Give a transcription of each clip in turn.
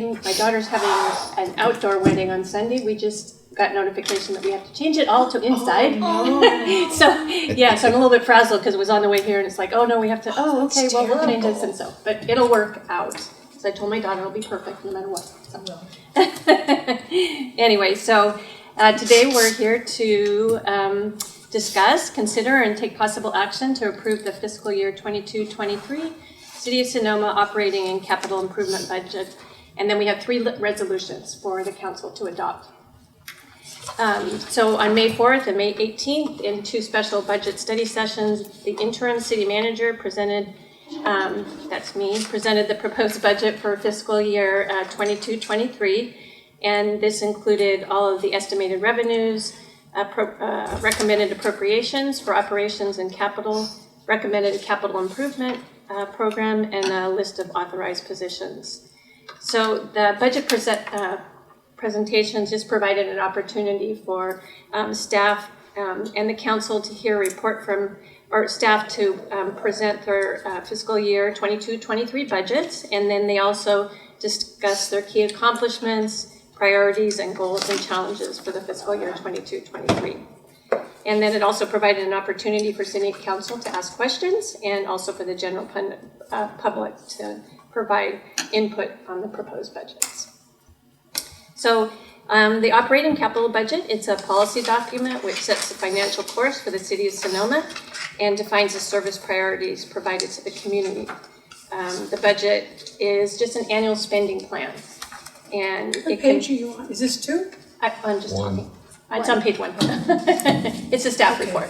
My daughter's having an outdoor wedding on Sunday. We just got notification that we have to change it all to inside. Oh, no. So yeah, so I'm a little bit frazzled because it was on the way here and it's like, oh no, we have to, oh okay, well we'll change this and so, but it'll work out. So I told my daughter it'll be perfect no matter what. So. Anyway, so today we're here to discuss, consider, and take possible action to approve the fiscal year 22-23 City of Sonoma operating and capital improvement budget. And then we have 3 resolutions for the council to adopt. So on May 4th and May 18th, in 2 special budget study sessions, the interim city manager presented, that's me, presented the proposed budget for fiscal year 22-23. And this included all of the estimated revenues, recommended appropriations for operations and capital, recommended capital improvement program, and a list of authorized positions. So the budget presentation just provided an opportunity for staff and the council to hear a report from, or staff to present their fiscal year 22-23 budgets, and then they also discuss their key accomplishments, priorities, and goals and challenges for the fiscal year 22-23. And then it also provided an opportunity for city council to ask questions and also for the general public to provide input on the proposed budgets. So the operating capital budget, it's a policy document which sets the financial course for the city of Sonoma and defines the service priorities provided to the community. The budget is just an annual spending plan. And what page are you on? Is this 2? I'm just talking. It's on page 1. It's a staff report.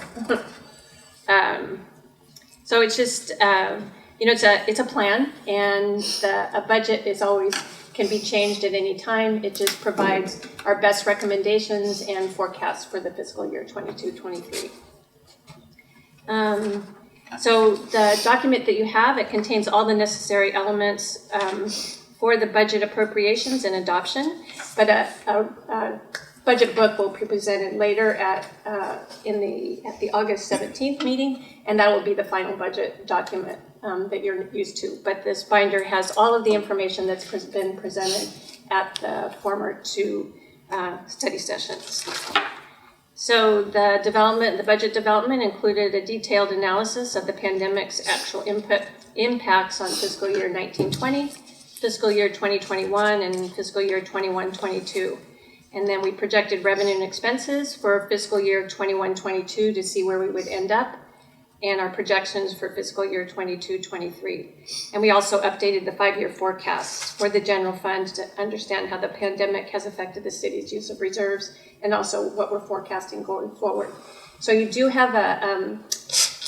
So it's just, you know, it's a plan, and a budget is always can be changed at any time. It just provides our best recommendations and forecasts for the fiscal year 22-23. So the document that you have, it contains all the necessary elements for the budget appropriations and adoption, but a budget book will be presented later at the August 17th meeting, and that will be the final budget document that you're used to. But this binder has all of the information that's been presented at the former 2 study sessions. So the budget development included a detailed analysis of the pandemic's actual impacts on fiscal year 19-20, fiscal year 2021, and fiscal year 21-22. And then we projected revenue and expenses for fiscal year 21-22 to see where we would end up, and our projections for fiscal year 22-23. And we also updated the 5-year forecasts for the general fund to understand how the pandemic has affected the city's use of reserves and also what we're forecasting going forward. So you do have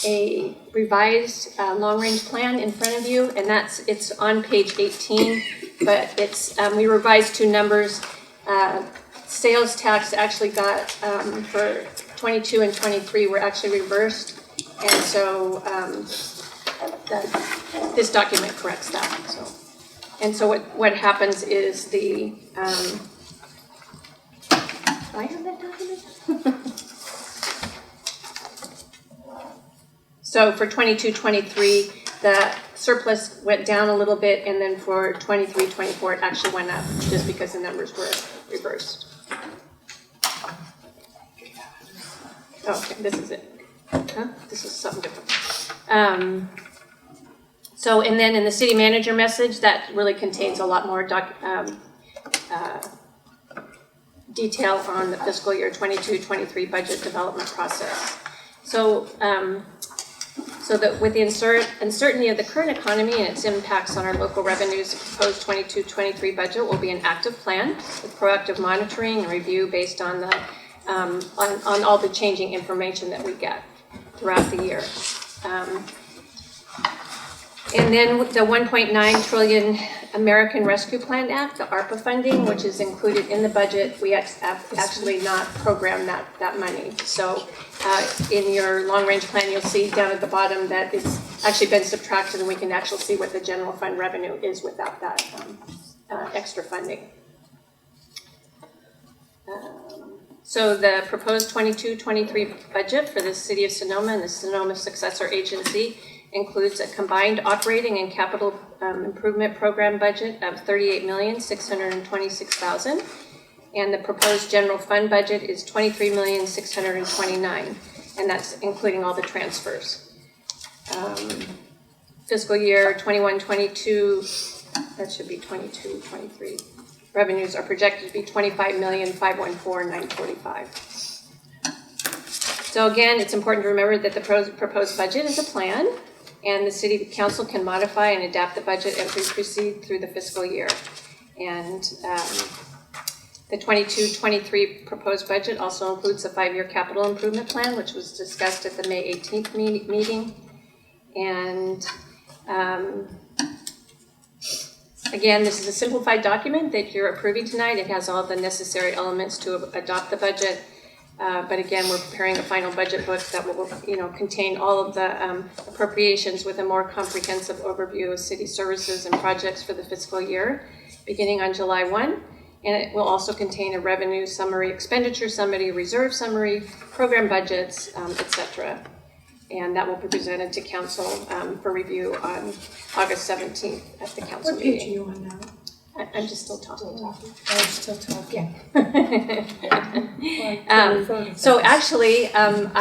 a revised long-range plan in front of you, and it's on page 18, but it's we revised 2 numbers. Sales tax actually got for 22 and 23 were actually reversed, and so this document corrects that. So what happens is the do I have that document? So for 22-23, the surplus went down a little bit, and then for 23-24, it actually went up just because the numbers were reversed. Okay, this is it. Huh? This is something different. So, and then in the city manager message, that really contains a lot more detail on the fiscal year 22-23 budget development process. So, so that with the uncertainty of the current economy and its impacts on our local revenues, the proposed 22-23 budget will be an active plan with proactive monitoring and review based on the on all the changing information that we get throughout the year. And then the 1.9 trillion American Rescue Plan Act, the ARPA funding, which is included in the budget, we actually not programmed that money. So in your long-range plan, you'll see down at the bottom that it's actually been subtracted, and we can actually see what the general fund revenue is without that extra funding. So the proposed 22-23 budget for the City of Sonoma and the Sonoma Successor Agency includes a combined operating and capital improvement program budget of $38,626,000. And the proposed general fund budget is $23,629,000, and that's including all the transfers. Fiscal year 21-22, that should be 22-23. Revenues are projected to be $25,514,945. So again, it's important to remember that the proposed budget is a plan, and the City Council can modify and adapt the budget as we proceed through the fiscal year. And the 22-23 proposed budget also includes a 5-year capital improvement plan, which was discussed at the May 18th meeting. And again, this is a simplified document that you're approving tonight. It has all the necessary elements to adopt the budget. But again, we're preparing a final budget book that will, contain all of the appropriations with a more comprehensive overview of city services and projects for the fiscal year, beginning on July 1. And it will also contain a revenue summary, expenditure summary, reserve summary, program budgets, etc. And that will be presented to council for review on August 17th at the council meeting. What page are you on now? I'm just still talking. Oh, I'm still talking. Yeah. So actually, I'm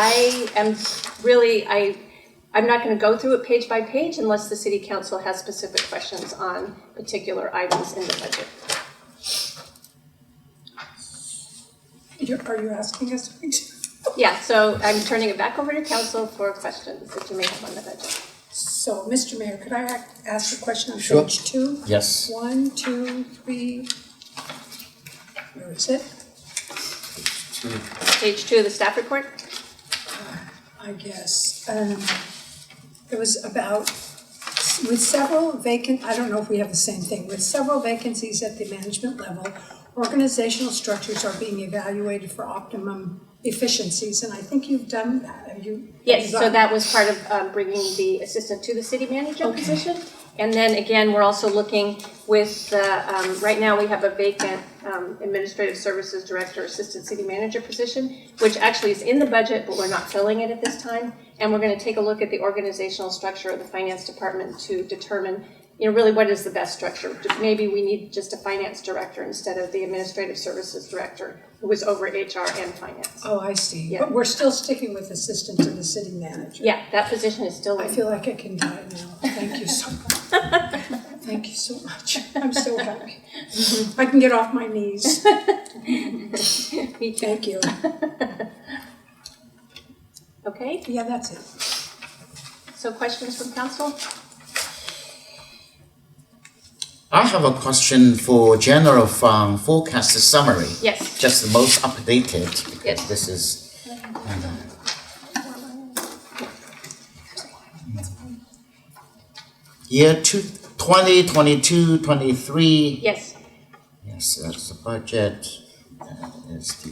not going to go through it page by page unless the City Council has specific questions on particular items in the budget. Are you asking us? Yeah, so I'm turning it back over to council for questions that you may have on the budget. So, Mr. Mayor, could I ask a question on Sure. page 2? Yes. 1, 2, 3. Where is it? Page 2 of the staff report. I guess. It was about, with several vacant, I don't know if we have the same thing, with several vacancies at the management level, organizational structures are being evaluated for optimum efficiencies, and I think you've done that. Have you? Yes, so that was part of bringing the assistant to the city manager position. And then again, we're also looking with, right now we have a vacant administrative services director, assistant city manager position, which actually is in the budget, but we're not filling it at this time. And we're going to take a look at the organizational structure of the finance department to determine, really what is the best structure. Maybe we need just a finance director instead of the administrative services director who was over HR and finance. Oh, I see. Yeah. But we're still sticking with assistant to the city manager. Yeah, that position is still in. I feel like I can die now. Thank you so much. Thank you so much. I'm so happy. I can get off my knees. Me too. Thank you. Okay, Yeah, that's it. so questions from council? I have a question for general fund forecast summary. Yes. Just the most updated, because Yes. this is, year 2022-23. Yes. Yes, that's the budget. That is the.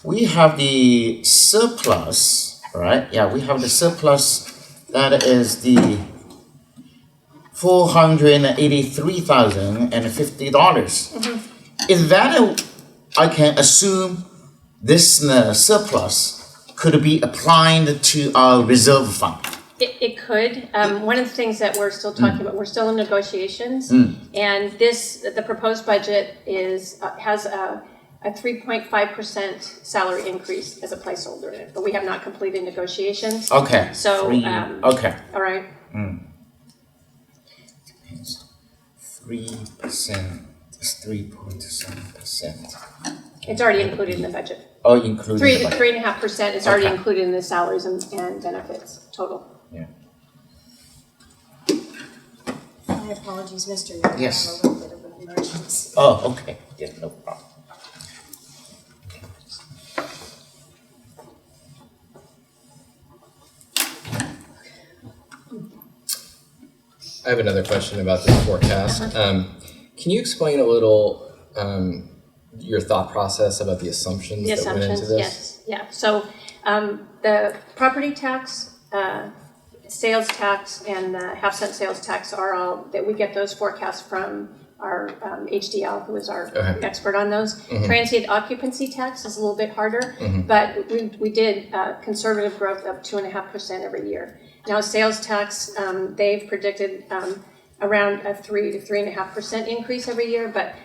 We have the surplus, right? Yeah, we have the surplus. That is the $483,050. Is that I can assume this surplus could be applied to our reserve fund? It could. One of the things that we're still talking about, we're still in negotiations, and the proposed budget has a 3.5% salary increase as a placeholder in it, but we have not completed negotiations. Okay. So, okay. All right. 3%, 3.7%. It's already included in the budget. Oh, including the budget. 3.5% is already Okay. included in the salaries and benefits total. Yeah. My apologies, Mr. Mayor. Yes. I have a little bit of an emergency. Oh, okay. Yeah, no problem. I have another question about this forecast. Can you explain a little your thought process about the assumptions that went into this? Yes, yeah. So the property tax, sales tax, and the half-cent sales tax are all, that we get those forecasts from our HDL, who is our expert on those. Transient occupancy tax is a little bit harder, but we did conservative growth of 2.5% every year. Now, sales tax, they've predicted around a 3 to 3.5% increase every year, but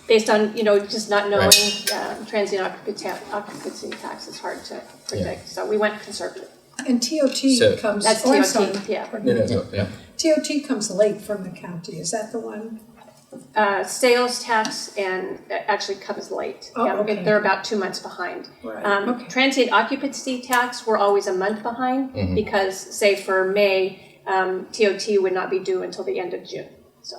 based on, just not knowing transient occupancy tax, it's hard to predict. So we went conservative. And TOT So- comes. That's oh, I'm TOT, sorry. yeah. Yeah. TOT comes late from the county, is that the one? Sales tax and actually comes late. Oh, okay. They're about 2 months behind. Right, okay. Transient occupancy tax, we're always a month behind because, say, for May, TOT would not be due until the end of June. So.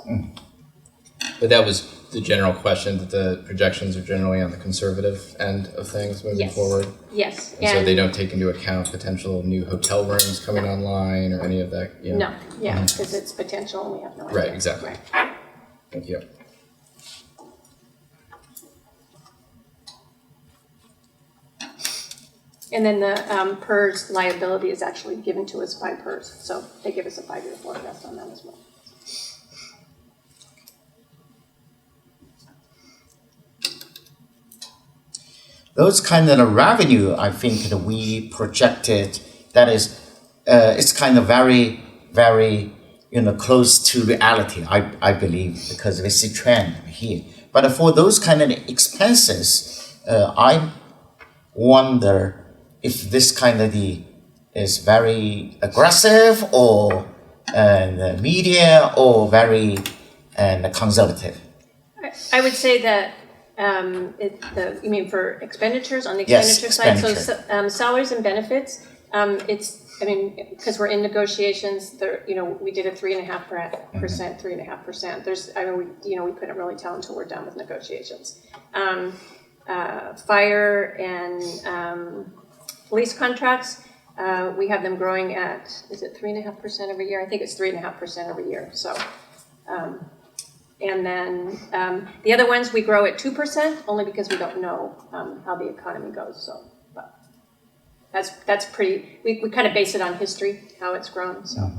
But that was the general question, that the projections are generally on the conservative end of things moving Yes. forward. Yes. And so they don't take into account potential new hotel rooms coming online or any of that. Yeah. No, yeah, because it's potential and we have no idea. Right, exactly. Right. Thank you. And then the PERS liability is actually given to us by PERS, so they give us a 5-year forecast on that as well. Those kind of revenue, I think that we projected, that is, it's kind of very, very, close to reality, I believe, because we see trend here. But for those kind of expenses, I wonder if this kind of is very aggressive or media or very conservative. I would say that you mean for expenditures on the Yes, expenditure side? So salaries and benefits, because we're in negotiations, there, we did a 3.5%, 3.5%. We couldn't really tell until we're done with negotiations. Fire and police contracts, we have them growing at, is it 3.5% every year? I think it's 3.5% every year. So, and then the other ones we grow at 2%, only because we don't know how the economy goes. So, but that's pretty. We kind of base it on history, how it's grown. So.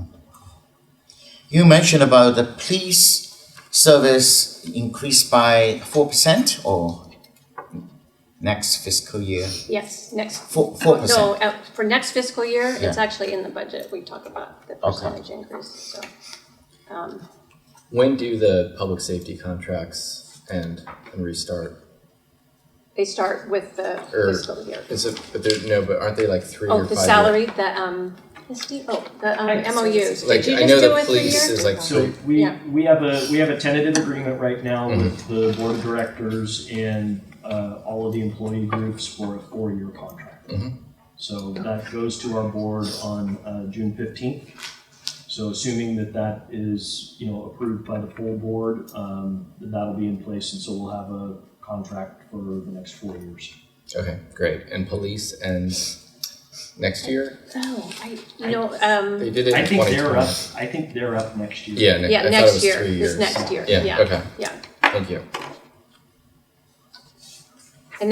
You mentioned about the police service increased by 4% or next fiscal year? Yes, next. 4%. No, for next fiscal year, it's Yeah. actually in the budget. We talk about the percentage increase. So. When do the public safety contracts end and restart? They start with the fiscal year. Is it? But aren't they like 3 Oh, or 5 the years? salary, the MOUs. Like, Did you I just know do the it for police year? is like So three. we have a tentative agreement right now with the board of directors and all of the employee groups for a 4-year contract. So that goes to our board on June 15th. So assuming that is approved by the full board, that'll be in place, and so we'll have a contract for the next 4 years. Okay, great. And police ends next year? Oh, They did it in I think 2020. I think they're up next year. Yeah, yeah, I thought it next was year 3 years. is next year. Yeah, okay. Yeah. Thank you. And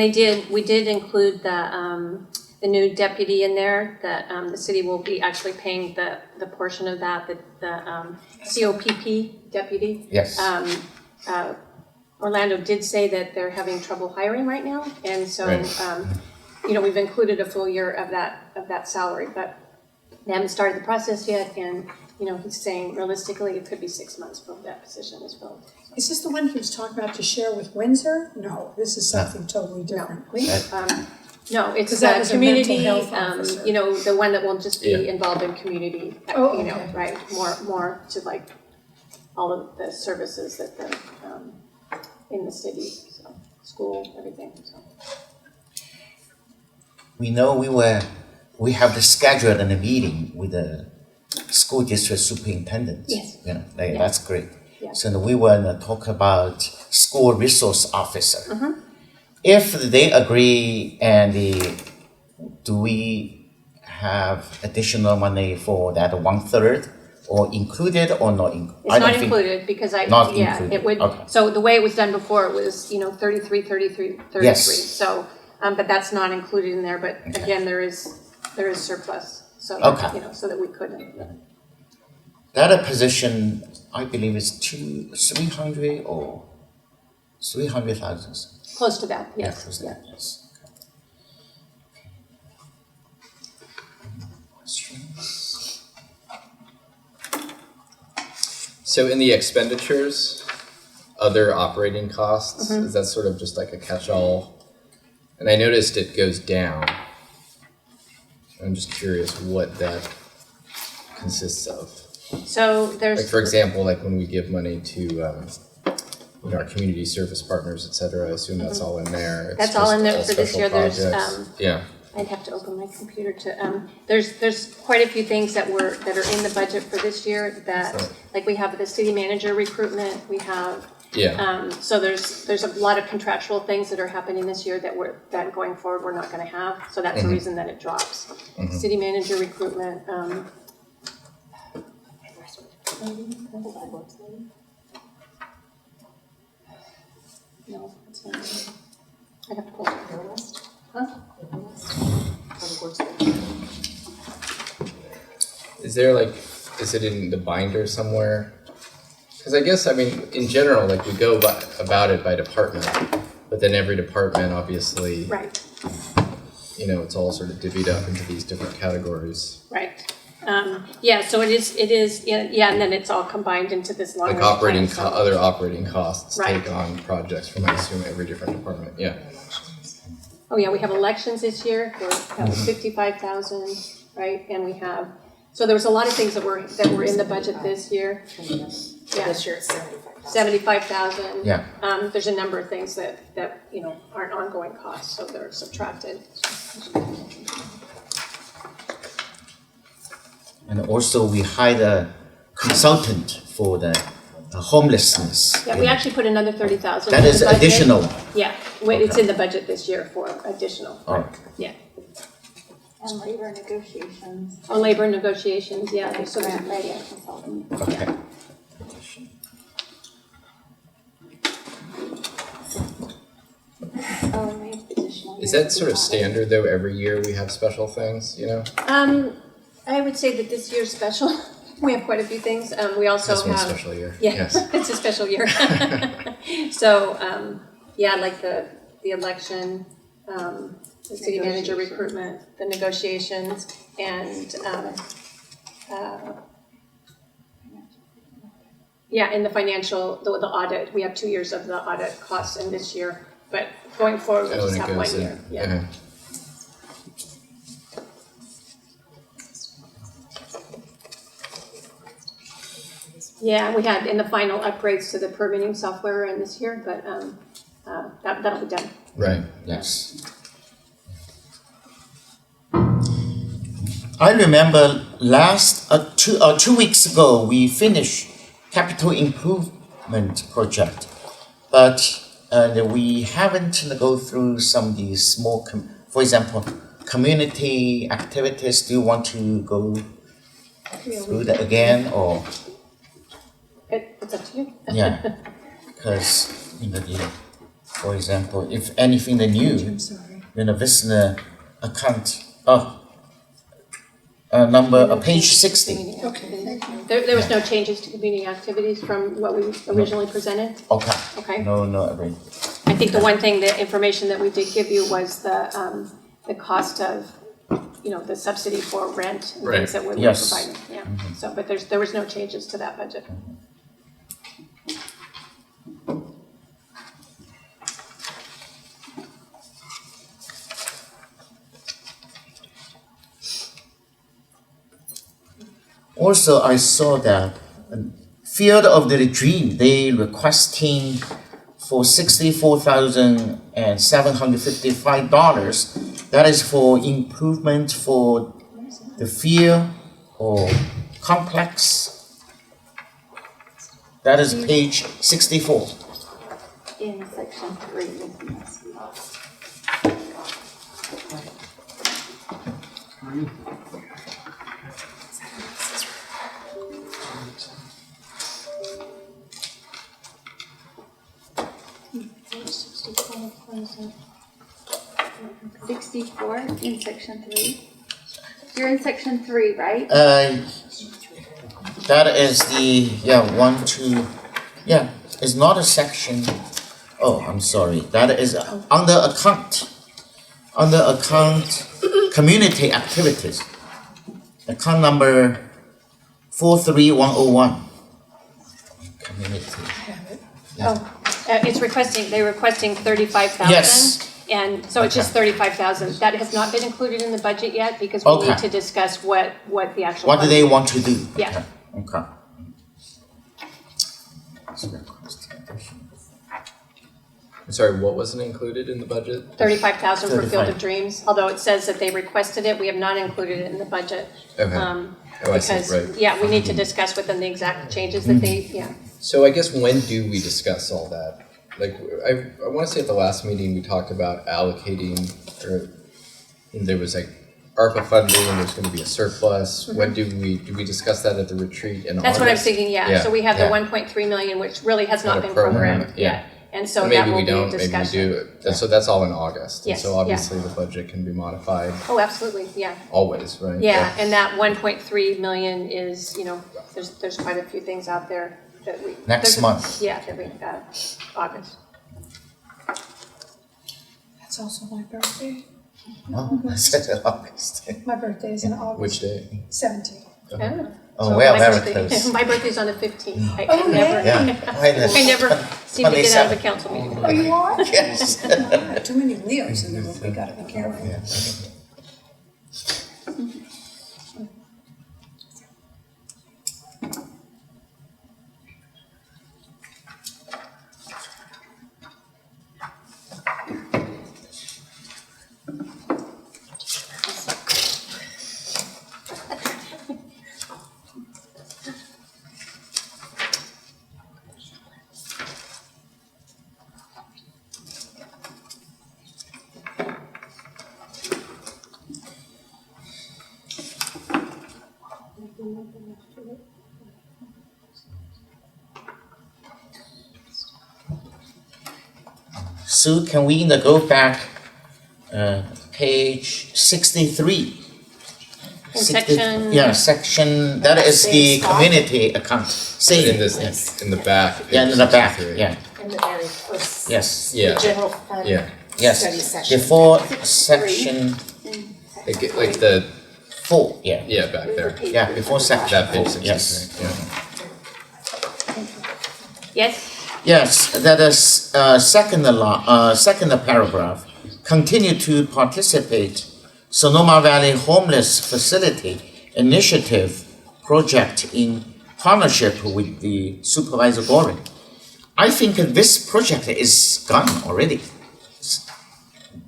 we did include the new deputy in there, that the city will be actually paying the portion of that, the COPP deputy. Yes. Orlando did say that they're having trouble hiring right now, and so, Right. we've included a full year of that salary, but they haven't started the process yet, and, he's saying realistically, it could be 6 months before that position is filled. Is this the one he was talking about to share with Windsor? No, this is something totally different. No, it's 'Cause that was a community, mental health officer. the one that will just be Yeah. involved in community, Oh, okay. right, more to like all of the services that the, in the city, so, school, everything, so. We know we have the schedule and a meeting with the school district superintendent. Yes. That's great. Yeah. So we want to talk about school resource officer. If they agree and do we have additional money for that 1/3 or included or not included? It's not included because Not included, it would, okay. so the way it was done before, it was, 33, 33, 33. Yes. So, but that's not included in there, but Okay. again, there is surplus, so, Okay. so that we couldn't. That position, I believe, is 300 or 300,000. Close to that, Yeah, yes. close to that, yes. Okay. Questions? So in the expenditures, other operating costs, is that sort of just like a catch-all? And I noticed it goes down. I'm just curious what that consists of. So there's. Like for example, like when we give money to our community service partners, et cetera, I assume that's all in there. It's That's all just in there for this special year. There's, projects. Yeah. I'd have to open my computer to, there's quite a few things that are in the budget for this year that, like we have the city manager recruitment, we have, Yeah. so there's a lot of contractual things that are happening this year that going forward we're not gonna have, so that's the reason that it drops. City manager recruitment, no, it's not. I'd have to pull it. Huh? Is it in the binder somewhere? Because I guess, I mean, in general, like we go about it by department, but then every department, obviously, Right, it's all sort of divvied up into these different categories. right. Yeah, so it is, yeah, and then it's all combined into this long range Like plan, so- other operating costs Right. take on projects from, I assume, every different department, yeah. Oh, yeah, we have elections this year, that was 55,000, right, and we have, so there was a lot of things that were in the budget this year. Yeah, This year it's 75,000. 75,000. Yeah. There's a number of things that aren't ongoing costs, so they're subtracted. And also we hired a consultant for the homelessness. Yeah, we actually put another 30,000. That in is the budget. additional. Yeah, it's in the budget this year for additional, Oh, yeah. And labor negotiations. On labor negotiations, yeah, there's so Grant many, writer consultant. okay. Oh, and we have additional. Is years that sort of audit. standard though, every year we have special things, I would say that this year's special. We have quite a few things. We also This have. one's a special year, Yeah, yes. it's a special year. So, yeah, like the election, the city manager recruitment, the negotiations, and, yeah, and the financial, the audit. We have 2 years of the audit costs in this year, but going forward, we Oh, just and it have 1 goes in, year, yeah. okay. Yeah, we had in the final upgrades to the permitting software in this year, but that'll be done. Right. Yes. I remember 2 weeks ago, we finished capital improvement project, but we haven't go through some of these small, for example, community activities. Do you want to go through that again, or? It's up to you. Yeah, because, for example, if anything the new, I'm sorry. visitor account, page 60. Community activities. There was no changes to community activities from what we originally presented, Okay. okay? No, agree. I think the one thing, the information that we did give you was the cost of, the subsidy for rent and Right. things that we're Yes. providing, yeah. So, but there was no changes to that budget. Also, I saw that Field of the Dream, they requesting for $64,755. That is for improvement for the field or complex. That is page 64. In section 3, isn't this? $64 in section 3. You're in section 3, right? That is the, 1, 2, it's not a section. Oh, I'm sorry. That is under account, community activities. Account number 43101. community. I have it. It's they're requesting 35,000. Yes. And so it's just 35,000. That has not been included in the budget yet because we need Okay. to discuss what the actual. What do they want to do? Yeah. Okay. I'm sorry, what wasn't included in the budget? 35,000 for Field 35. of Dreams, although it says that they requested it, we have not included it in the budget. Okay. Oh, I see, Because, right. yeah, we need to discuss with them the exact changes that they, yeah. So I guess when do we discuss all that? Like, I want to say at the last meeting, we talked about allocating, or there was like ARPA funding, there's going to be a surplus. When do we discuss that at the retreat in August? That's what I'm thinking, yeah. So we have the Yeah. 1.3 million, which really has not Not a been program, programmed yeah. yet. And so And that maybe will we be a don't, maybe we discussion. do. So that's all in August. Yes, And so yeah. obviously the budget can be modified Oh, absolutely, yeah. always, right? Yeah, and that 1.3 million is, there's quite a few things out there that we. Next there's a- month. Yeah, August. That's also my birthday. Oh, I said August. My birthday is in August. Which day? 17th. Oh, So well, my very birthday- close. My birthday's on the 15th. I Oh, never, Yeah. Why the- I never seem to get out of a 27th. council meeting. Oh, you are? Yes. Too many Leos in the room, we gotta be careful. Yeah. Sue, can we go back, page 63? In 60 section. Yeah, section, that is the community account, In saving. this, in the back. Yeah, in the back, 63. yeah, In the very first. yes, Yeah. The general fund. Yeah. Study yes. section. Before section Like the, 4, yeah, yeah, back there. yeah, before section That page 4, yes. 63, yeah. Yes, Yes, that is, second paragraph, continue to participate Sonoma Valley Homeless Facility Initiative project in partnership with the Supervisor Goring. I think this project is gone already.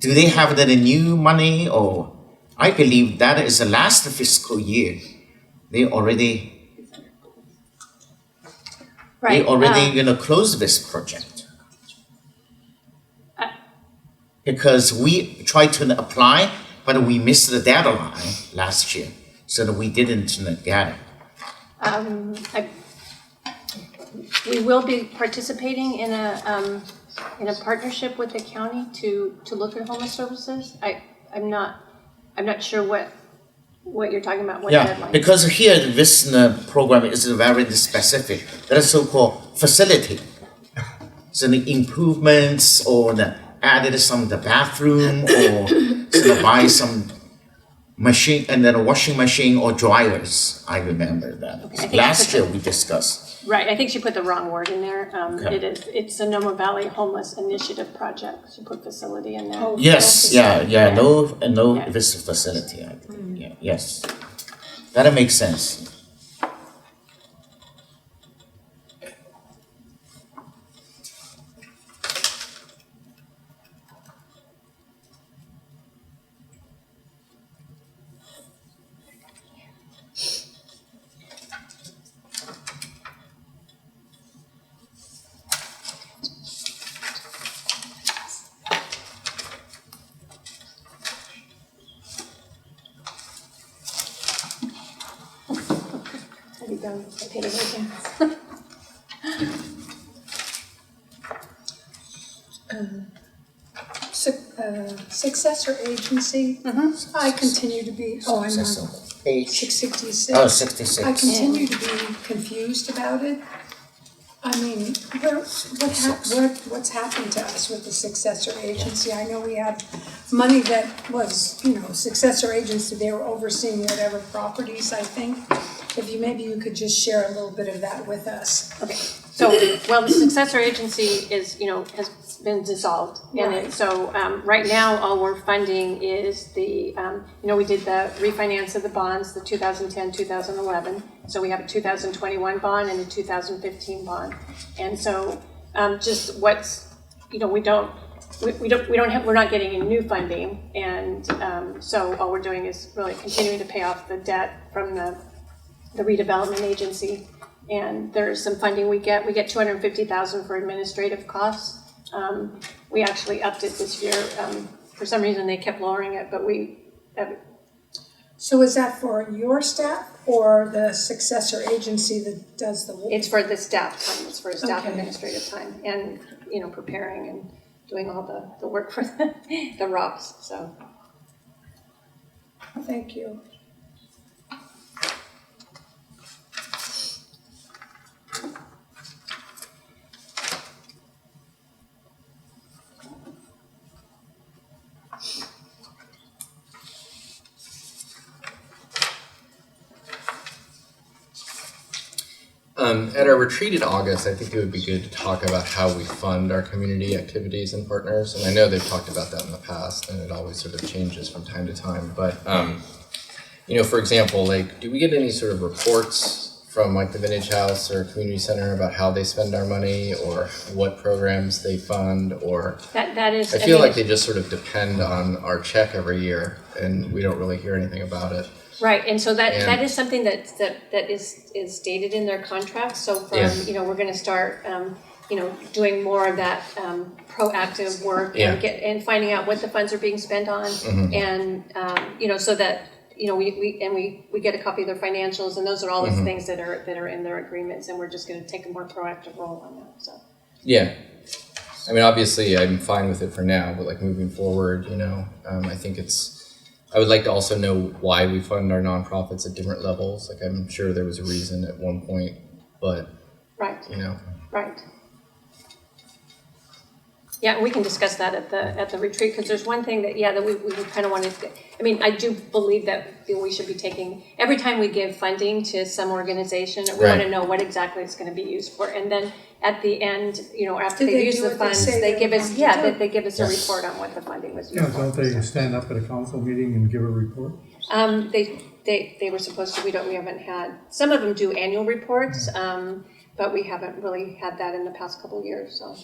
Do they have the new money, or I believe that is the last fiscal year. They already right. close this project. Because we tried to apply, but we missed the deadline last year, so that we didn't get it. We will be participating in a partnership with the county to look at homeless services. I'm not sure what you're talking about, what Yeah, deadline. because here, this program is very specific, that is so-called facility. So the improvements or added some the bathroom or so buy some machine and then a washing machine or dryers, I remember that. Okay, I think Last that's year we discussed. Right, I think she put the wrong word in there. Okay. It's Sonoma Valley Homeless Initiative Project. She put facility in there. Oh, Yes, yeah. yeah, no, Yeah. this facility, I think, yeah, yes. That makes sense. There you go. I did it again. Successor agency, I continue to be, I'm on So, page, 666. oh, 66. I continue to be confused about it. I mean, what's happened to us with the successor agency? I know we had money that was, successor agency, they were overseeing whatever properties, I think. Maybe you could just share a little bit of that with us. Okay, So, well, the successor agency is, has been dissolved. Right. So right now, all we're funding is the, we did the refinance of the bonds, the 2010, 2011. So we have a 2021 bond and a 2015 bond. And so just what's, we're not getting any new funding. And so all we're doing is really continuing to pay off the debt from the redevelopment agency. And there's some funding we get $250,000 for administrative costs. We actually upped it this year. For some reason, they kept lowering it, but So is that for your staff or the successor agency that does the work? it's for the staff time. It's for staff Okay. administrative time and, preparing and doing all the work for the ROPS, so. Thank you. At our retreat in August, I think it would be good to talk about how we fund our community activities and partners. And I know they've talked about that in the past, and it always sort of changes from time to time. But, for example, do we get any sort of reports from the Vintage House or Community Center about how they spend our money or what programs they fund? Or That is. I feel like they just sort of depend on our check every year, and we don't really hear anything about it. Right, and so that And- is something that is stated in their contract. So from we're going to start doing more of that proactive work and finding out what the funds are being spent on, and so that we get a copy of their financials, and those are all the things that are in their agreements, and we're just going to take a more proactive role on that. So Yeah. I mean, obviously, I'm fine with it for now, but moving forward, I think I would like to also know why we fund our nonprofits at different levels. I'm sure there was a reason at one point, but right. Right. Yeah, we can discuss that at the retreat, because there's one thing that we kind of wanted to. I mean, I do believe that we should be taking every time we give funding to some organization, we want to know what exactly it's going to be used for, and then at the end, after Do they they use do the what they funds, say they they're give us going to do? they give us a Yes. report on what the funding was used Yeah, for. don't they stand up at a council meeting and give a report? They were supposed to. We haven't had. Some of them do annual reports, but we haven't really had that in the past couple of years. So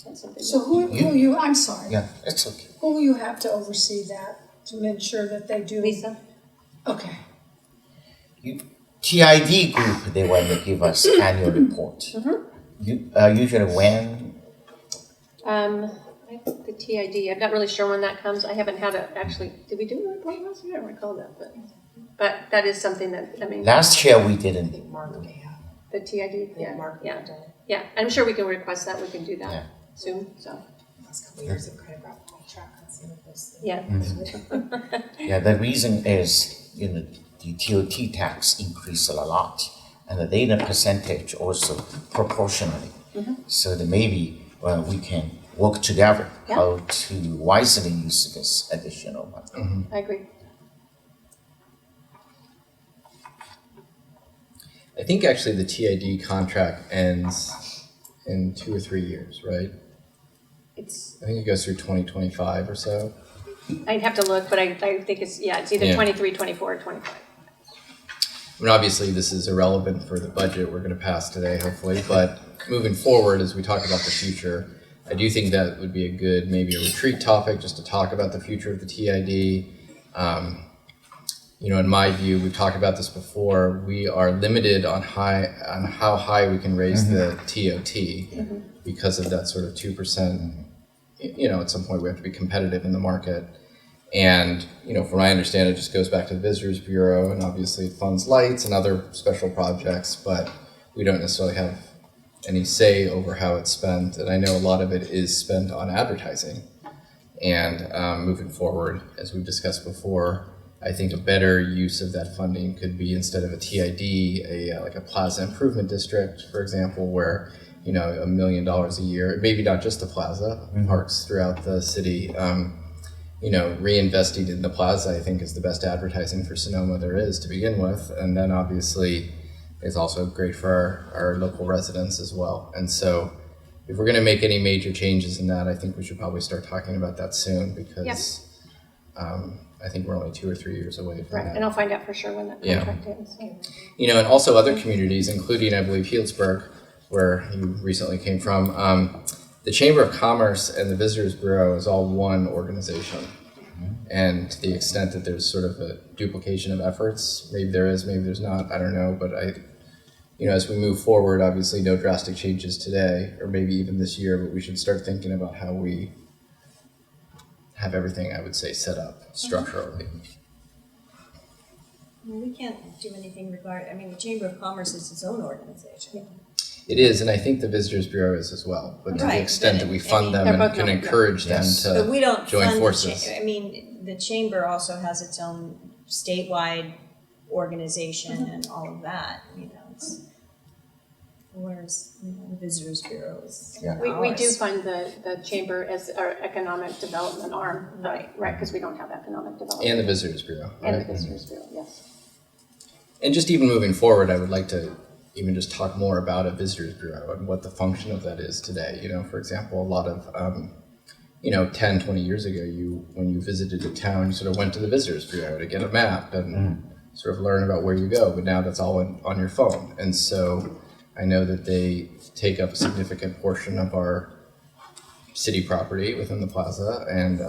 that's something. So who you, I'm sorry, Yeah, it's okay. who will you have to oversee that to ensure that they do? Lisa. Okay, TID group, they want to give us annual report. Usually when? The TID. I'm not really sure when that comes. I haven't had it actually. Did we do a report last year? I don't recall that, but that is something that Last year we didn't. the TID. Yeah. I'm sure we can request that. We can do that Yeah. soon. So Last couple of years, I've kind of brought my track on some of those things. yeah. Yeah, the reason is, the TOT tax increased a lot, and the data percentage also proportionally. So that maybe we can work together how to wisely use this additional money. I agree. I think actually the TID contract ends in 2 or 3 years, right? I think it goes through 2025 or so. I'd have to look, but I think it's either 23, 24, or 25. I mean, obviously, this is irrelevant for the budget we're going to pass today, hopefully. But moving forward, as we talk about the future, I do think that would be a good, maybe a retreat topic, just to talk about the future of the TID. In my view, we've talked about this before. We are limited on how high we can raise the TOT because of that sort of 2%. At some point we have to be competitive in the market. And, from what I understand, it just goes back to the Visitors Bureau, and obviously it funds lights and other special projects, but we don't necessarily have any say over how it's spent. And I know a lot of it is spent on advertising. And moving forward, as we've discussed before, I think a better use of that funding could be, instead of a TID, like a plaza improvement district, for example, where $1 million a year, maybe not just the plaza, parks throughout the city. Reinvesting in the plaza, I think, is the best advertising for Sonoma there is to begin with. And then obviously is also great for our local residents as well. And so if we're going to make any major changes in that, I think we should probably start talking about that soon because I think we're only 2 or 3 years away from Right, that. and I'll find out for sure when that Yeah. contract ends. You know, and also other communities, including, I believe, Healdsburg, where you recently came from, the Chamber of Commerce and the Visitors Bureau is all one organization. And to the extent that there's sort of a duplication of efforts, maybe there is, maybe there's not, I don't know, but as we move forward, obviously no drastic changes today, or maybe even this year, but we should start thinking about how we have everything, I would say, set up structurally. We can't do anything the Chamber of Commerce is its own organization. It is, and I think the Visitors Bureau is as well, but to the Right, extent but that we I fund mean- them They're and both can not- encourage them Yes. But we to don't join fund forces. the Chamber also has its own statewide organization and all of that, whereas, the Visitors Bureau is Yeah. We do ours. fund the chamber as our economic development arm, right, because we don't have economic development. And the Visitors Bureau, And the right? Visitors Bureau, yes. And just even moving forward, I would like to even just talk more about a Visitors Bureau and what the function of that is today. For example, a lot of 10, 20 years ago, when you visited a town, you sort of went to the Visitors Bureau to get a map and sort of learn about where you go, but now that's all on your phone. And so I know that they take up a significant portion of our city property within the plaza. And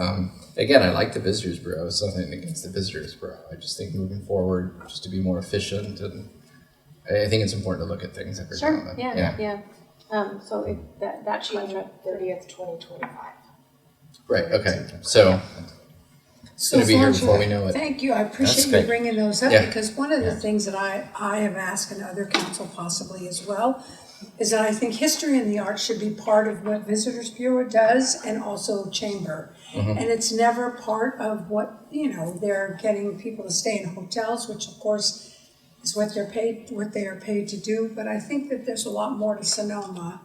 again, I like the Visitors Bureau. It's nothing against the Visitors Bureau. I just think moving forward, just to be more efficient, and I think it's important to look at things every now Sure, and then. yeah. So that June contract, 30th, 2025. Right, okay. So it's going to be here before we know it. Thank you, I appreciate That's you great. bringing those up, Yeah. because one of the Yeah. things that I have asked, and other council possibly as well, is that I think history and the arts should be part of what Visitors Bureau does and also Chamber. And it's never part of what, they're getting people to stay in hotels, which of course is what they are paid to do, but I think that there's a lot more to Sonoma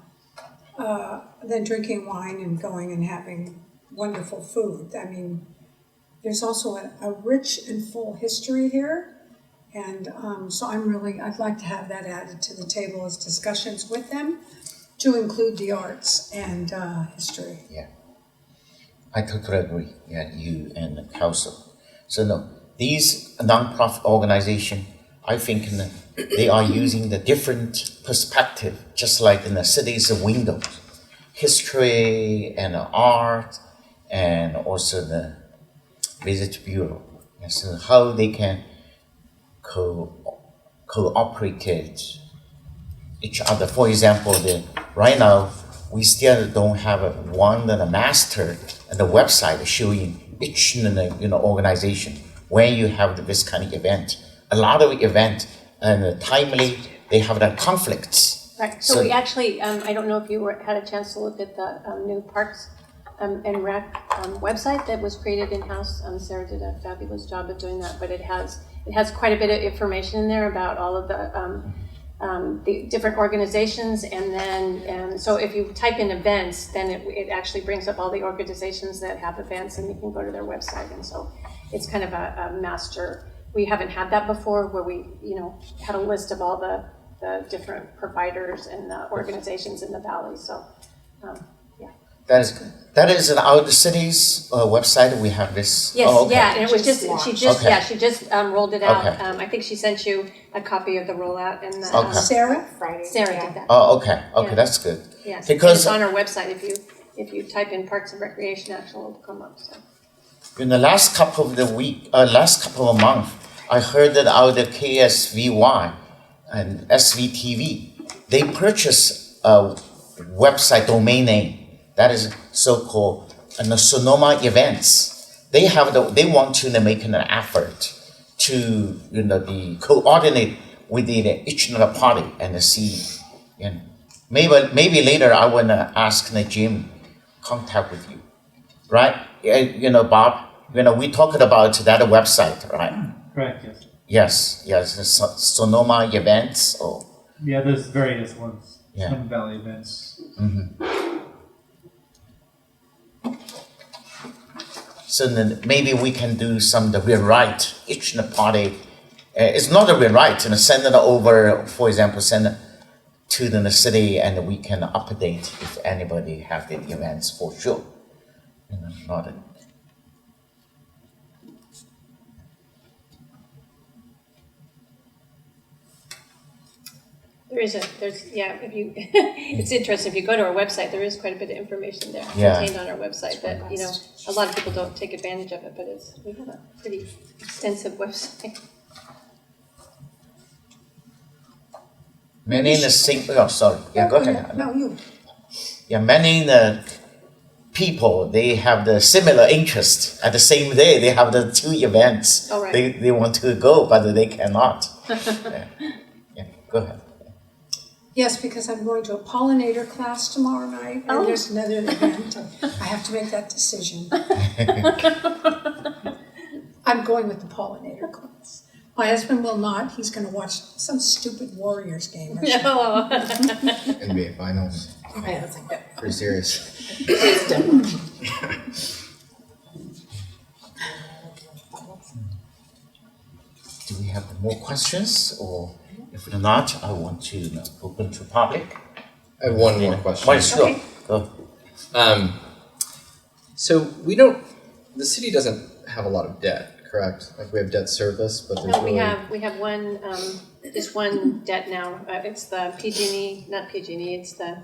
than drinking wine and going and having wonderful food. I mean, there's also a rich and full history here. And so I'd like to have that added to the table as discussions with them to include the arts and history. I totally agree, you and the council. So no, these nonprofit organization, I think they are using the different perspective, just like in the city's windows, history and art, and also the visit bureau. And so how they can cooperate each other. For example, right now we still don't have one master and the website showing each organization when you have this kind of event. A lot of event and timely they have the conflicts. right, so we actually, I don't know if you had a chance to look at the new Parks and Rec website that was created in-house. Sarah did a fabulous job of doing that, but it has quite a bit of information in there about all of the different organizations, and so if you type in events, then it actually brings up all the organizations that have events, and you can go to their website, and so it's kind of a master. We haven't had that before, where we had a list of all the different providers and the organizations in the valley. So That is in our city's website. We have this. yes, Oh, okay. yeah, and it was just Okay. she just rolled it out. Okay. I think she sent you a copy of the rollout, and Okay. Sarah? Friday. Sarah yeah. did that. Oh, okay, Yeah. that's good. Yes, Because- it's on our website. If you type in Parks and Recreation, actually will come up. So. In the last couple of months, I heard that out the KSVY and SVTV, they purchased a website domain name that is so-called the Sonoma events. They want to make an effort to the coordinate with each other party and see. Maybe later I wanna ask Jim contact with you, right? Bob. We talked about that website, right? Correct, yes. Yes, the Sonoma events or Yeah, there's various ones. Yeah. Sonoma Valley events. so then maybe we can do some rewrite each party it's not that we're right, send it over, for example, send it to the city and we can update if anybody have the events for sure. Not if you, it's interesting, if you go to our website, there is quite a bit of information there contained on our website that, a lot of people don't take advantage of it, but we have a pretty extensive website. many in the same, sorry, go ahead. No, you. Yeah, many people, they have the similar interest. At the same day, they have the two events. Oh, right. They want to go, but they cannot. Go ahead. Yes, because I'm going to a pollinator class tomorrow night, and there's another event. I have to make that decision. I'm going with the pollinator class. My husband will not. He's going to watch some stupid Warriors game. Or something. NBA Finals. Okay, that's like that. Pretty serious. Do we have more questions, or if not, I want to open to public. I have one more question. Well, sure. Okay. Go. So the city doesn't have a lot of debt, correct? Like we have debt service, but there's No, really. we have one, just one debt now. It's the PG&E, not PG&E, it's the,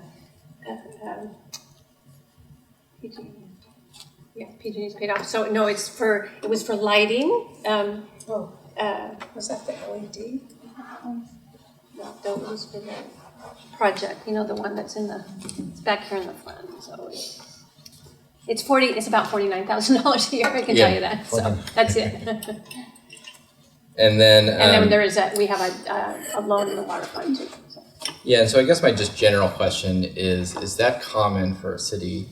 PG&E. Yeah, PG&E's paid off. So no, it was for lighting. Was that the LED? No, that was for the project, the one that's it's back here in the front, so it's about $49,000 a year, I can tell you that, so that's it. And then. And then we have a loan in the water fund too, so. Yeah, and so I guess my just general question is that common for a city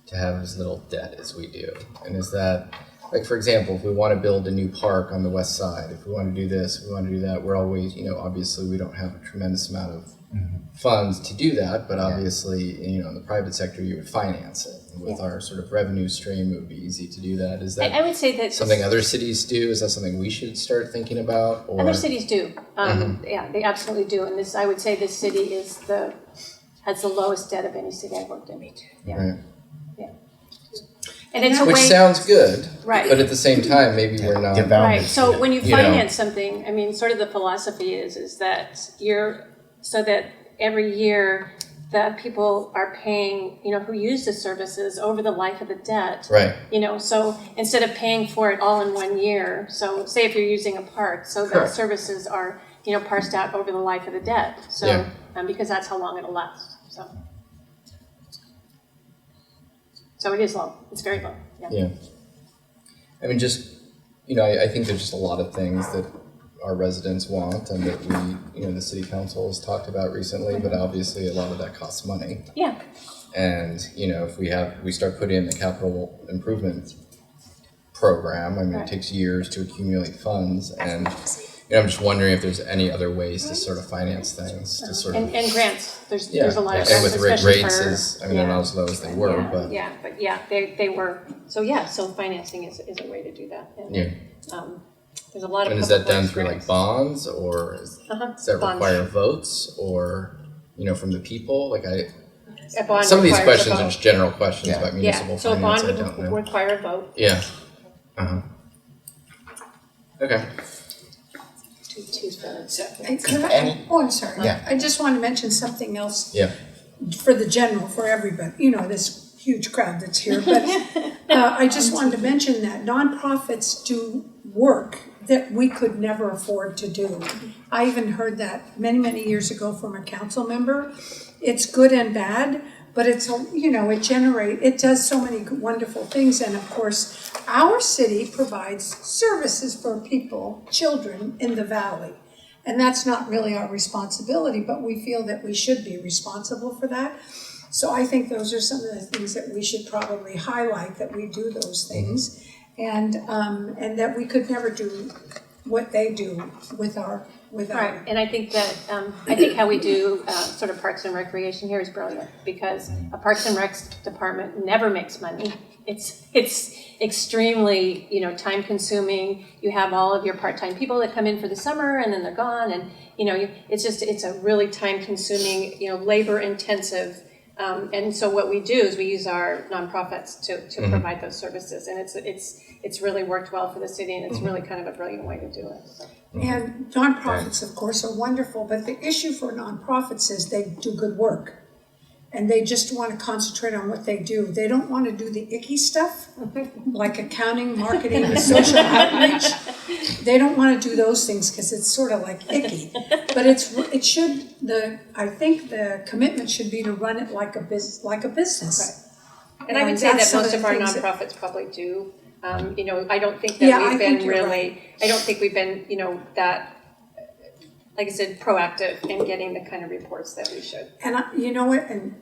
to have as little debt as we do? And is that, like, for example, if we want to build a new park on the west side, if we want to do this, if we want to do that, we're always, obviously we don't have a tremendous amount of funds to do that, but obviously, in the private sector, you would finance it. And with our sort of revenue stream, it would be easy to do that. Is that I would say that something other cities do? Is that something we should start thinking about? Or? other cities do. Yeah, they absolutely do. And I would say this city has the lowest debt of any city I've worked in. Yeah. Right. Yeah. And it's a Which way. sounds good, Right. but at the same time, maybe we're not. Right. So when you You know. finance something, sort of the philosophy is that so that every year that people are paying, who use the services over the life of the debt. Right. So instead of paying for it all in 1 year, so say if you're using a park, so the Correct. services are, parsed out over the life of the debt. So, because that's how long it'll last, So it is low. It's very low. Yeah. I mean, I think there's just a lot of things that our residents want and that the city council has talked about recently, but obviously a lot of that costs money. Yeah. And, if we start putting in the capital improvement program, it takes years to accumulate funds. And, I'm just wondering if there's any other ways to sort of finance things to sort of. And grants. There's a lot of and grants, with especially rates for, they're not as low as they were, but. they were. So financing is a way to do that. And, there's a lot of. And is that done public through grants. like bonds, or does that Bonds. require votes, or from the people? Like A bond some of these requires a questions are vote. just general questions about municipal Yeah, so a finance. bond I don't would know. require a vote. Yeah. Okay. I'm sorry. Yeah. I just want to mention something else Yeah. for for everybody, this huge crowd that's here. But I just wanted to mention that nonprofits do work that we could never afford to do. I even heard that many, many years ago from a council member. It's good and bad, but it does so many wonderful things. And of course, our city provides services for people, children in the valley. And that's not really our responsibility, but we feel that we should be responsible for that. So I think those are some of the things that we should probably highlight, that we do those things. And that we could never do what they do with our without Right, it. and I think that, I think how we do sort of Parks and Recreation here is brilliant, because a Parks and Recs department never makes money. It's extremely, time consuming. You have all of your part-time people that come in for the summer and then they're gone, and, it's a really time consuming, labor intensive. And so what we do is we use our nonprofits to provide those services, and it's really worked well for the city, and it's really kind of a brilliant way to do it. So. And nonprofits, of course, are wonderful, but the issue for nonprofits is they do good work. And they just want to concentrate on what they do. They don't want to do the icky stuff, like accounting, marketing, and social outreach. They don't want to do those things because it's sort of like icky. But I think the commitment should be to run it like a business. Right. And I would say that that's most some of our things nonprofits probably do. I don't think that I we've think been you're really, right. I don't think we've been, that, like I said, proactive in getting the kind of reports that we should. And you know what, and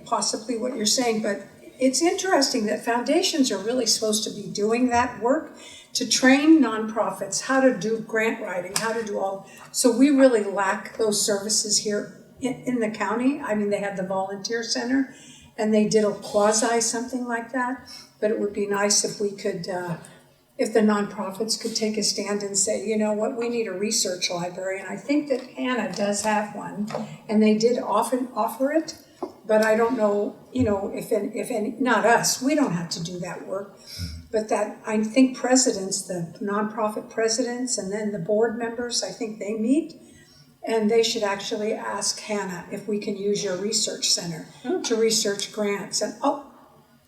possibly what you're saying, but it's interesting that foundations are really supposed to be doing that work to train nonprofits how to do grant writing, how to do all. So we really lack those services here in the county. I mean, they had the volunteer center and they did a quasi something like that, but it would be nice if we could, if the nonprofits could take a stand and say, you know what, we need a research library. And I think that Hannah does have one, and they did often offer it, but I don't know, if any, not us, we don't have to do that work. But that, I think presidents, the nonprofit presidents, and then the board members, I think they meet, and they should actually ask Hannah if we can use your research center to research grants. And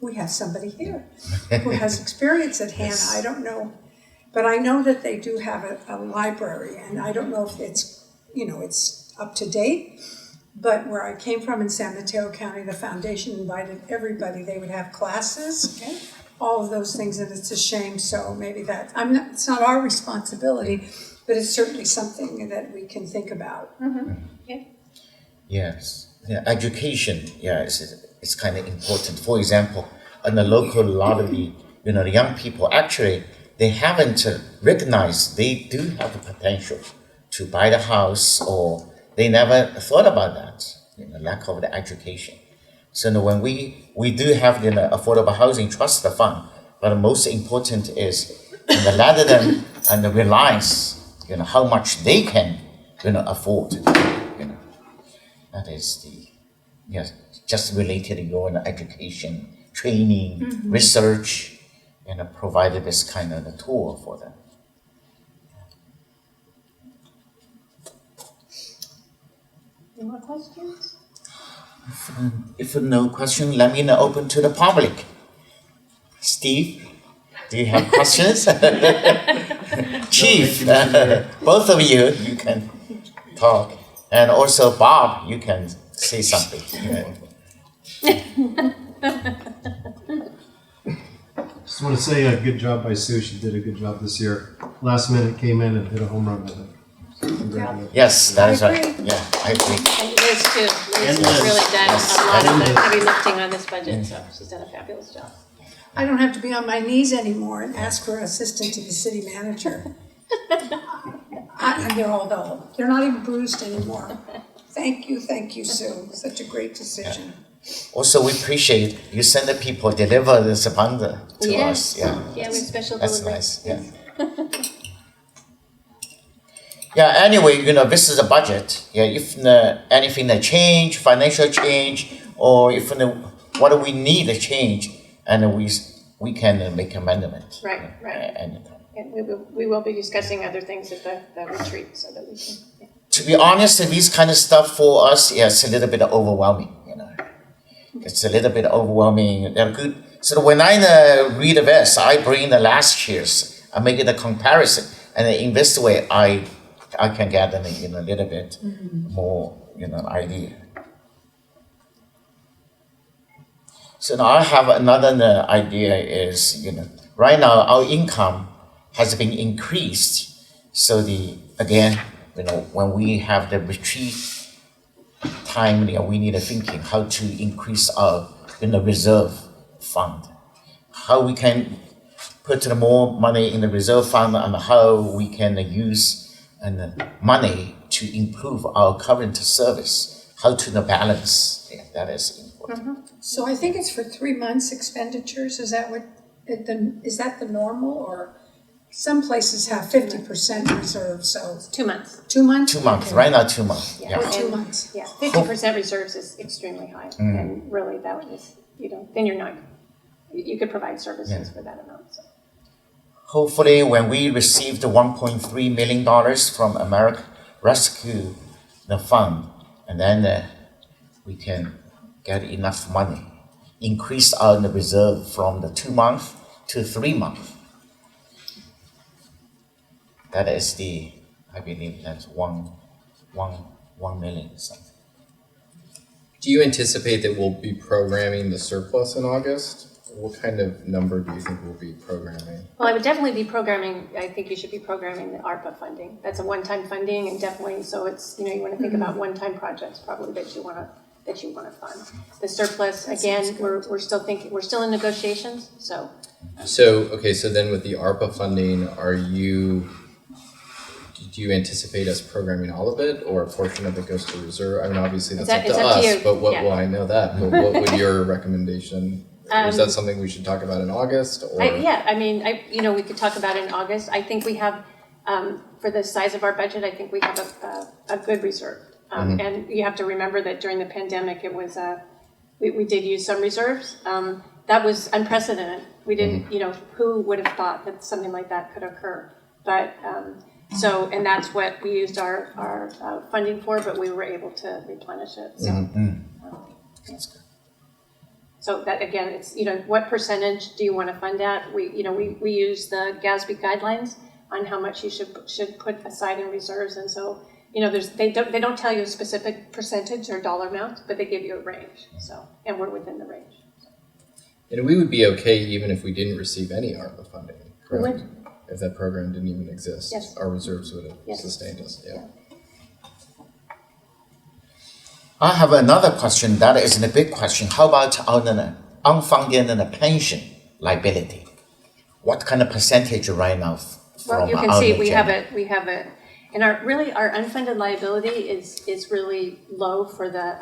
we have somebody here who has experience at Hannah. I don't know, but I know that they do have a library, and I don't know if it's, it's up to date. But where I came from in San Mateo County, the foundation invited everybody. They would have classes, all of those things, and it's a shame. So maybe it's not our responsibility, but it's certainly something that we can think about. Yes, education, it's kind of important. For example, in the local, a lot of the the young people actually they haven't recognized they do have the potential to buy the house, or they never thought about that. Lack of the education. So when we do have the affordable housing trust fund, but the most important is let them and realize how much they can afford. That is just related to your education, training, research, and provided this kind of a tool for them. Any more questions? If no question, let me open to the public. Steve, do you have questions? Chief, both of you can talk. And also Bob, you can say something. Just want to say a good job by Sue. She did a good job this year. Last minute came in and hit a home run, I think. So congratulations. Yes, that is right. agree. Yeah, I agree. And Liz too. Liz And has Liz. really done Yes. a lot of And the Liz. heavy lifting on this budget, so she's done a fabulous job. I don't have to be on my knees anymore and ask for an assistant to the city manager. And they're all dull. They're not even bruised anymore. Thank you, Sue. Such a great decision. Also, we appreciate you send the people deliver this bundle to Yes. us. Yeah, Yeah, we have special that's delivery. nice. Yeah. Yeah. Anyway, this is a budget. Yeah. If anything that change, financial change, or if what do we need to change, and we can make amendment. Right. Anytime. And we will be discussing other things at the retreat so that we can. Yeah. To be honest, this kind of stuff for us, it's a little bit overwhelming. It's a little bit overwhelming. They're good. So when I read this, I bring the last year's, I make it a comparison, and in this way, I can get a little bit more idea. So now I have another idea is right now our income has been increased. So when we have the retreat time, we need to thinking how to increase our reserve fund, how we can put more money in the reserve fund, and how we can use and money to improve our current service. How to balance, yeah, that is important. So I think it's for 3 months expenditures, is that is that the normal, or some places have 50% reserve, so 2 months. 2 months? 2 months, Okay. right now 2 months, Yeah. yeah. Or 2 And- months. Yeah, 50% reserves is extremely high, and really that is, then you're not, you could provide services for that amount, so. Hopefully, when we receive the $1.3 million from America Rescue the Fund, and then we can get enough money, increase our reserve from the 2 months to 3 months. That is I believe that's one million something. Do you anticipate that we'll be programming the surplus in August? What kind of number do you think we'll be programming? Well, I would definitely be programming, I think you should be programming the ARPA funding. That's a one-time funding, and definitely, so it's, you want to think about one-time projects probably that you want to fund. The surplus, again, we're still in negotiations, so. So then with the ARPA funding, do you anticipate us programming all of it, or a portion of it goes to reserve? I mean, obviously that's up to It's up to us, you. but Yeah. I know that, but what would your recommendation? Is that something we should talk about in August, or? We could talk about it in August. I think we have, for the size of our budget, I think we have a good reserve. And you have to remember that during the pandemic, it was, we did use some reserves. That was unprecedented. We didn't, who would have thought that something like that could occur? But, and that's what we used our funding for, but we were able to replenish it, so. That's good. So that, again, it's, what percentage do you want to fund at? We use the GASB guidelines on how much you should put aside in reserves. And so, they don't tell you a specific percentage or dollar amount, but they give you a range. So, and we're within the range. So. And we would be okay even if we didn't receive any ARPA funding, We correct? would. If that program didn't even exist, Yes. our reserves would have Yes. sustained us, yeah. I have another question that is a big question. How about our unfunded pension liability? What kind of percentage right now Well, from you can our see we have agenda? it, and our unfunded liability is really low for the,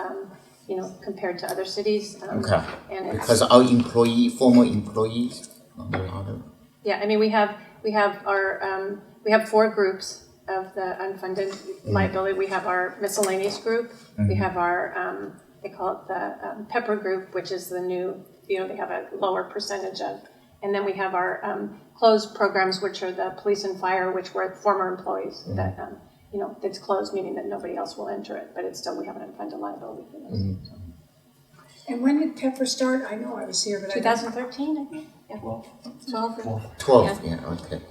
compared to other cities. Okay, And it's, because our former employees, yeah, I mean, we have our, we have 4 groups of the unfunded liability. We have our miscellaneous group. We have our, they call it the Pepper group, which is the new, they have a lower percentage of. And then we have our closed programs, which are the police and fire, which were former employees that, that's closed, meaning that nobody else will enter it. But it's still, we have an unfunded liability for those. So. And when did Pepper start? I know I was here, but I don't. 2013, I think. Yeah. 12. 12, yeah, okay.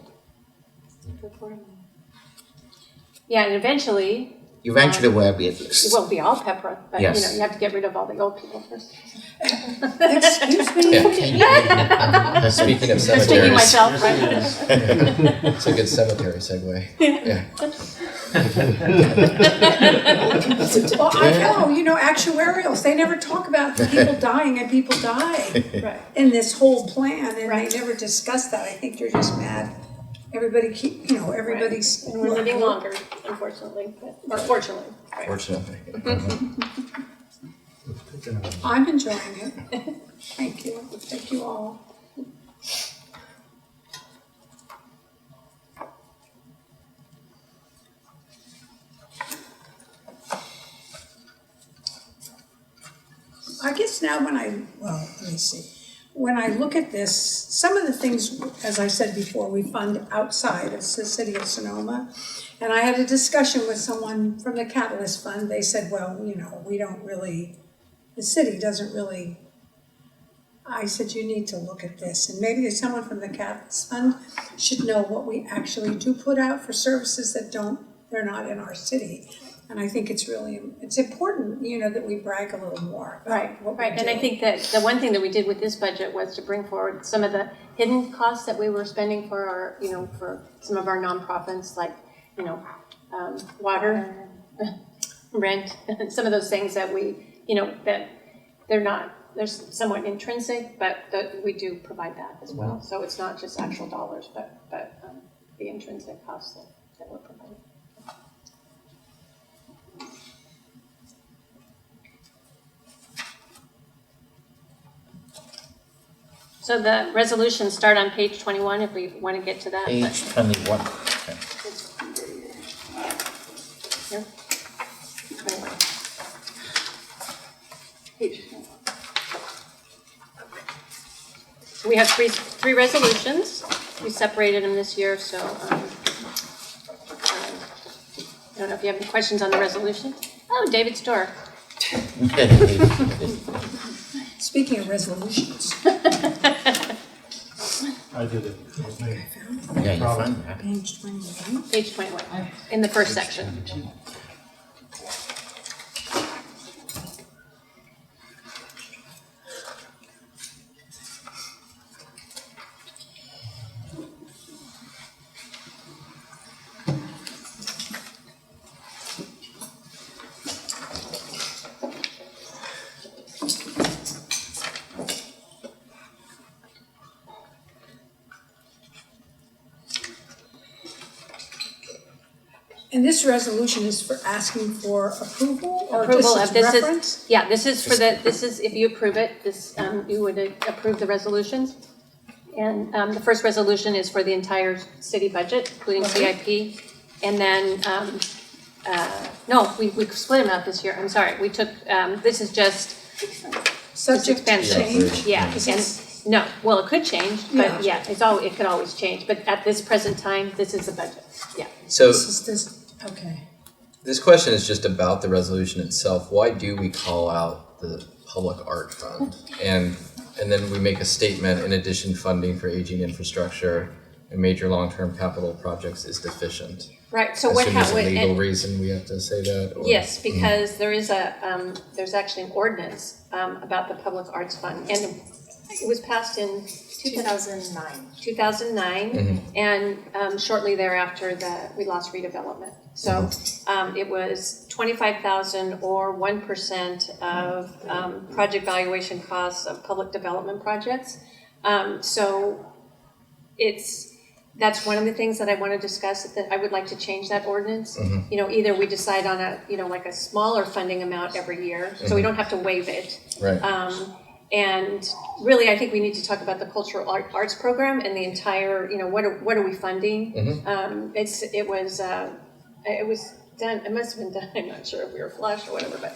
Yeah, and eventually Eventually we'll be it will be all Pepper, but Yes. you have to get rid of all the old people first. Excuse me? Yeah. Speaking of I'm speaking cemeteries, myself, right? it's a good cemetery segue. Yeah. Well, I know, actuarials, they never talk about people dying, and people die Right. in this whole plan, and Right. they never discuss that. I think they're just mad. Everybody everybody's. And we're living longer, unfortunately, or fortunately. Right. Fortunately. I'm enjoying it. Thank you. Thank you all. I guess now let me see. When I look at this, some of the things, as I said before, we fund outside of the city of Sonoma. And I had a discussion with someone from the Catalyst Fund. They said, well, we don't really, the city doesn't really. I said, you need to look at this. And maybe someone from the Catalyst Fund should know what we actually do put out for services that they're not in our city. And I think it's important, that we brag a little more about what we do. And I think that the one thing that we did with this budget was to bring forward some of the hidden costs that we were spending for our, for some of our nonprofits, like, water, rent, some of those things that we, that they're somewhat intrinsic, but that we do provide that as well. So it's not just actual dollars, but the intrinsic costs that we're providing. So the resolutions start on page 21 if we want to get to that. Page 21. Okay. Here. 21. So we have three resolutions. We separated them this year, so I don't know if you have any questions on the resolution. Oh, David Storr. Speaking of resolutions, I did it. Yeah, you found that. page 21. Page 21, in the first section. And this resolution is for asking for approval or Approval just of its this is, reference? yeah, this is for this is, if you approve it, this, you would approve the resolutions. And the first resolution is for the entire city budget, including CIP. And then, no, we split them out this year, I'm sorry, we took, this is just Subject to expensive. change? Yeah, and, no, well, it could change, Yeah. but yeah, it could always change, but at this present time, this is the budget, yeah. So This is this, okay. this question is just about the resolution itself. Why do we call out the public art fund? And then we make a statement, in addition, funding for aging infrastructure and major long-term capital projects is deficient. Right, so I what assume there's a happened, legal reason we have to say that? Or? yes, because there is there's actually an ordinance about the Public Arts Fund, and it was passed in 2009, and shortly thereafter, we lost redevelopment. So it was 25,000 or 1% of project valuation costs of public development projects. So that's one of the things that I want to discuss, that I would like to change that ordinance. You know, either we decide on like a smaller funding amount every year, so we don't have to waive it. Right. And really, I think we need to talk about the cultural arts program and the entire, what are we funding? It was done, it must have been done, I'm not sure if we were flush or whatever, but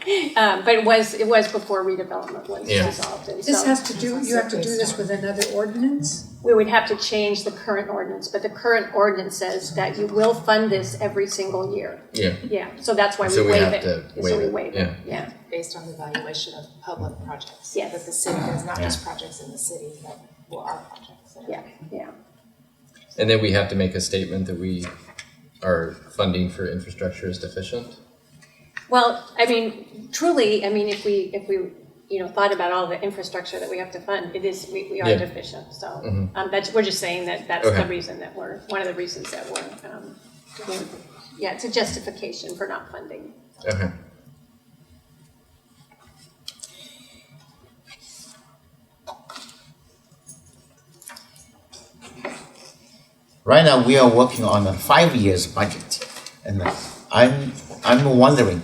it was before redevelopment was dissolved. And This so has to do, you have to do this with another ordinance? we would have to change the current ordinance, but the current ordinance says that you will fund this every single year. Yeah. Yeah, so that's why So we we waive have it. to So we waive it, waive yeah. it, yeah. Based on the valuation of public projects. Yes. That the city does, not just projects in the city, but our projects. Yeah, yeah. And then we have to make a statement that our funding for infrastructure is deficient? Well, I mean, truly, I mean, if we thought about all the infrastructure that we have to fund, we are Yeah. deficient. So we're just saying that's Okay. the reason that one of the reasons that it's a justification for not funding. Okay. Right now, we are working on a 5 years budget, and I'm wondering,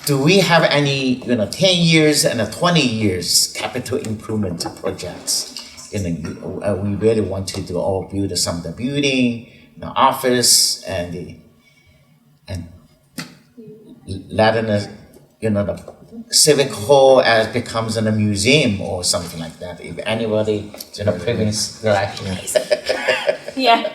do we have any 10 years and 20 years capital improvement projects? We really want to build some of the building, the office, and letting the civic hall as becomes a museum or something like that. If anybody brings their action. Yeah.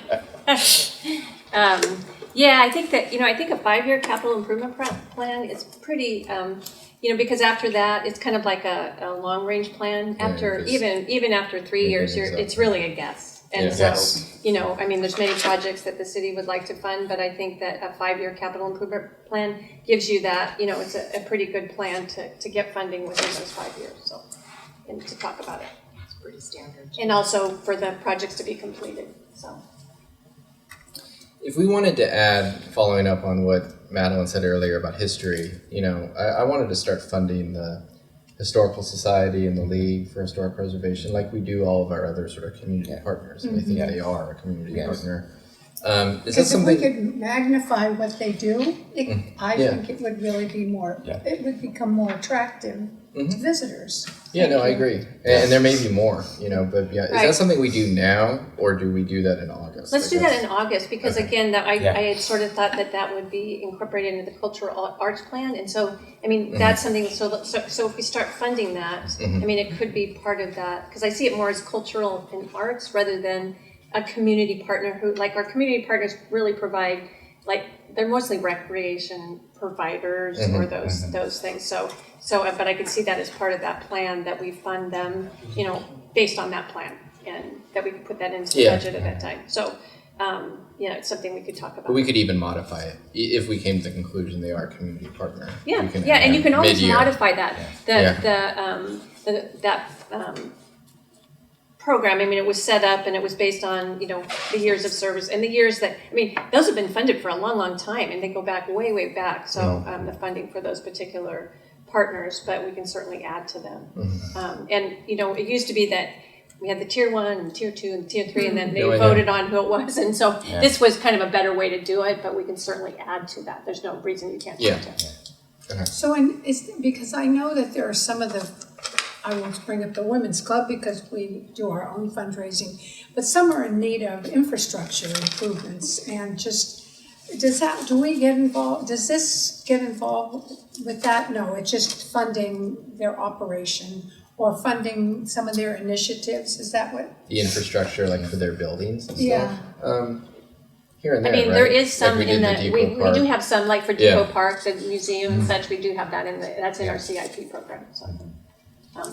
I think that, I think a 5-year capital improvement plan is pretty, because after that, it's kind of like a long-range plan. After, even after 3 years, it's really a guess. And there's many projects that the city would like to fund, but I think that a 5-year capital improvement plan gives you that, it's a pretty good plan to get funding within those 5 years, so, and to talk about it. It's pretty standard. And also for the projects to be completed, so. If we wanted to add, following up on what Madeline said earlier about history, I wanted to start funding the Historical Society and the League for Historic Preservation like we do all of our other sort of community partners. And I think they are a community partner. Is that Because if we something? could magnify what they do, I Yeah. think it would really be more, Yeah. it would become more attractive to visitors. Yeah, no, I Thank you. agree, and there may be more, but yeah, is Right. that something we do now, or do we do that in August? Let's I do that guess? in August, because Okay. again, that Yeah. I had sort of thought that would be incorporated into the cultural arts plan, and so, I mean, that's something, so if we start funding that, I mean, it could be part of that, because I see it more as cultural and arts rather than a community partner who, like, our community partners really provide, like, they're mostly recreation providers or those things, so, but I could see that as part of that plan, that we fund them, based on that plan, and that we could put that into the Yeah. budget at that time, so, it's something we could talk about. But we could even modify it if we came to the conclusion they are a community partner. Yeah, We can yeah, and add you can always mid-year. modify that, program, I mean, it was set up and it was based on, the years of service and the years that, I mean, those have been funded for a long, long time and they go back way, way back, so, the funding for those particular partners, but we can certainly add to them. And, it used to be that we had the tier 1 and tier 2 and tier 3 and then they No, I know. voted on who it was, and so this was kind of a better way to do it, but we can certainly add to that, there's no reason you can't Yeah. change it. So, because I know that there are some of the, I won't bring up the women's club because we do our own fundraising, but some are in need of infrastructure improvements and just, do we get involved, does this get involved with that? No, it's just funding their operation or funding some of their initiatives, is that what? The infrastructure, like for their buildings and Yeah. stuff. Here and I there, mean, right? there is some like we in did the, Depot we Park. do have some, like for Yeah. Depot Park, the museum and such, we do have that that's in our CIP program, so,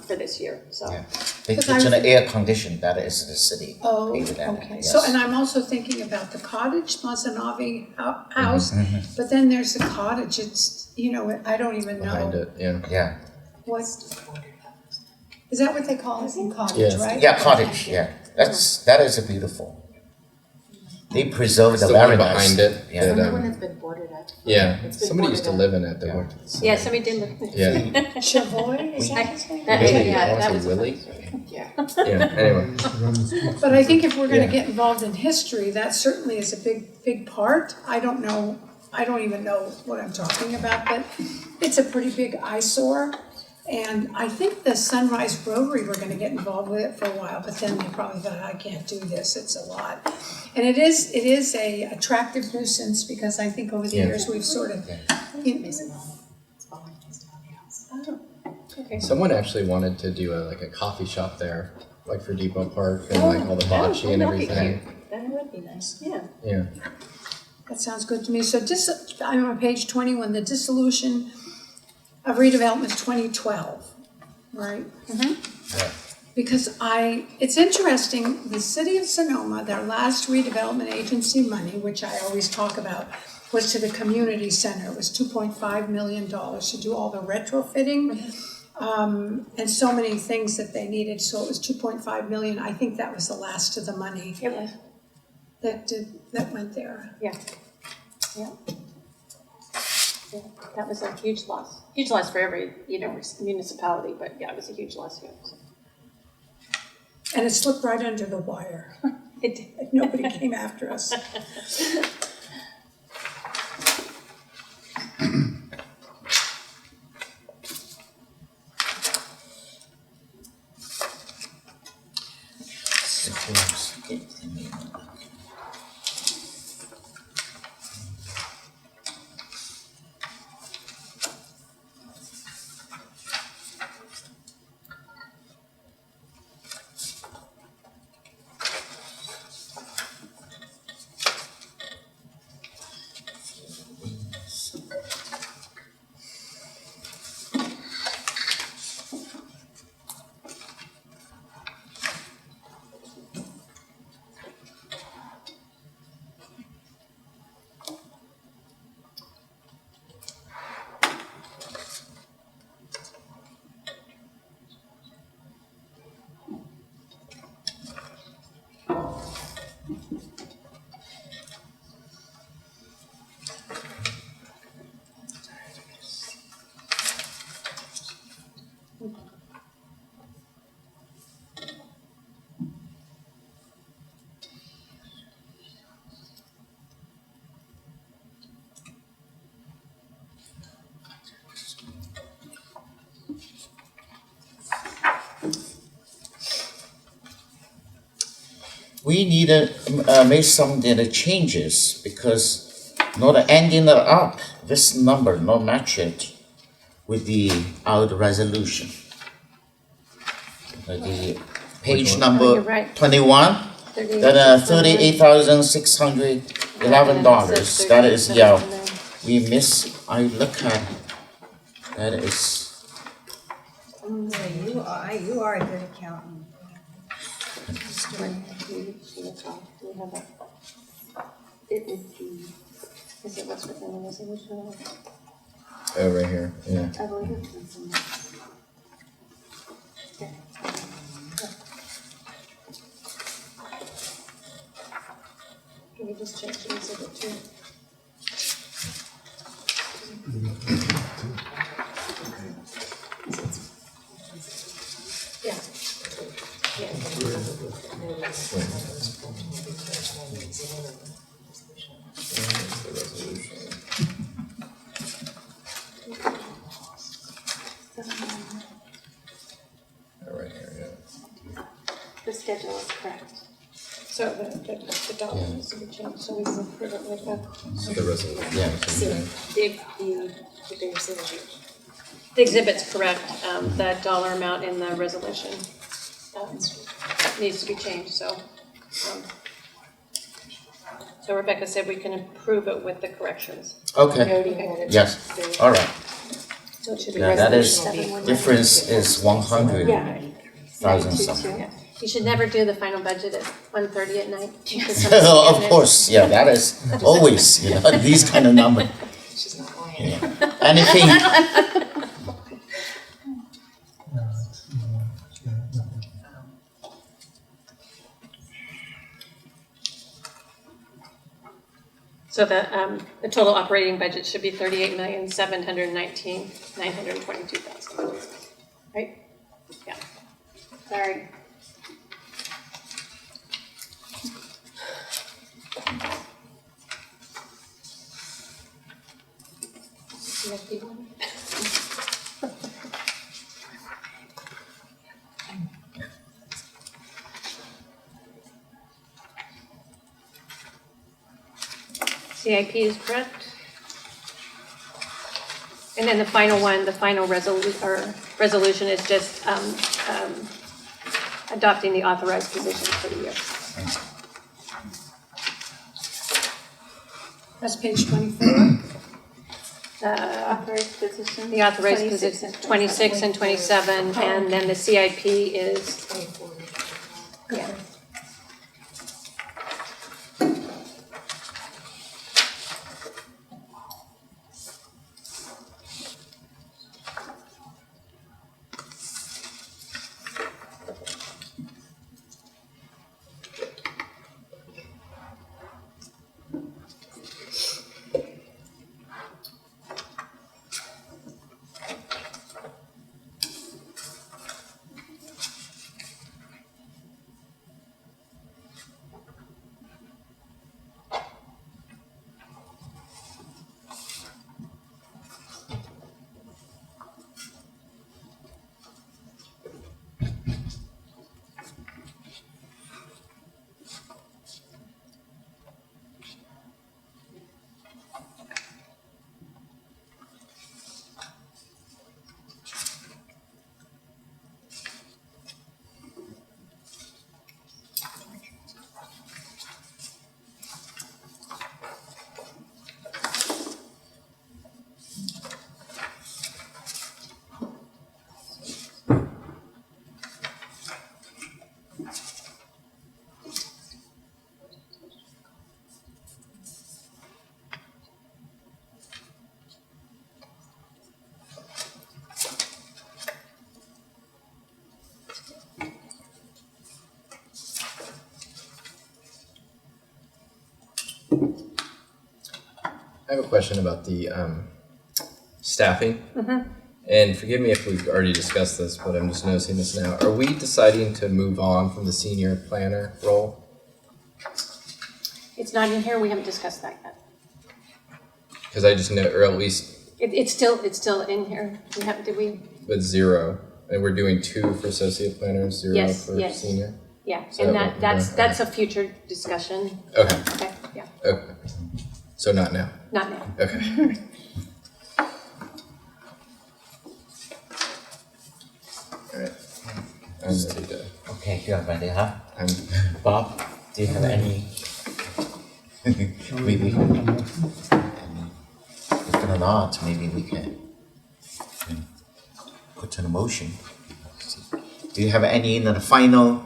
for this year, so. Yeah. The Because I kitchen was- air condition, that is the city. Oh, paid that, okay. yes. So, and I'm also thinking about the cottage, Mazanavi house, but then there's the cottage, it's, I don't even behind know. it. Yeah. Yeah, What? Is that what they call it in cottage, Yes. right? yeah, cottage, yeah, that is a beautiful. They preserve It's the the one very nice. behind it. Yeah. that, The one that's been boarded up. yeah. It's been Somebody used to boarded live in it. That worked at the city. Yeah, somebody did look. Yeah. Chavoy, is that his name? Willie, Yeah, I that want was to a say Willie. Yeah. Yeah. Anyway. But I think if we're gonna Yeah. get involved in history, that certainly is a big, big part. I don't even know what I'm talking about, but it's a pretty big eyesore. And I think the Sunrise Rotary were gonna get involved with it for a while, but then they probably thought, I can't do this, it's a lot. And it is a attractive nuisance, because I think over the Yeah. years, we've sort of, It's falling face down the house. Okay. Someone actually wanted to do a coffee shop there, like for Depot Park and like all the bocce and that'd be everything. cute. That would be nice. Yeah, Yeah. that sounds good to me. So I'm on page 21, the dissolution of redevelopment 2012, right? Yeah. Because it's interesting, the city of Sonoma, their last redevelopment agency money, which I always talk about, was to the community center. It was $2.5 million to do all the retrofitting, and so many things that they needed, so it was 2.5 million. I think that was the last of the money it was, that went there. yeah. Yeah, that was a huge loss for every, municipality, but yeah, it was a huge loss here, so. And it slipped right under the wire. It did. Nobody came after us. we need to make some changes because not ending up this number not match it with the out resolution. The page Oh, number you're right. 21, that $38,611. That is, yeah, we miss. I look at that is. Yeah, you are a good accountant. It would be, is it what's within the resolution? Oh, right here, yeah. I believe it's in there. Can we just check the exhibit too? Yeah. Oh, right here, yeah. The schedule is correct. So the dollar needs to be changed, so we can approve it with The resolution. Yeah. the exhibit's correct, the dollar amount in the resolution, needs to be changed, so. So Rebecca said we can approve it with the corrections. Okay. Yes. All right. So it should be Yeah, that is resolution 719. difference is 100,000 Yeah. something. Yeah. You should never do the final budget at 1:30 at night. Of course, yeah, that is always, these kind of numbers. She's not lying. Yeah. Anything, So the total operating budget should be 38,719,922,000, right? Yeah. Sorry. CIP is correct. And then the final one, the final resolution is just adopting the authorized positions for the year. That's page 24. Authorized position. The authorized positions, 26 and 27, and then the CIP is, yeah. I have a question about the staffing. Mm-hmm. And forgive me if we've already discussed this, but I'm just noticing this now. Are we deciding to move on from the senior planner role? It's not in here, we haven't discussed that yet. Because I just know, or at least It's still in here. We haven't, did we? with 0, and we're doing 2 for associate planners, 0 Yes, for yes. senior. Yeah, So, and that's a future discussion. Okay, Okay, yeah, okay. So not now. not now. Okay. Alright. I'm ready to. Okay, you are ready, huh? I'm Bob, do you have any? Maybe, if not, maybe we can put in a motion. Do you have any final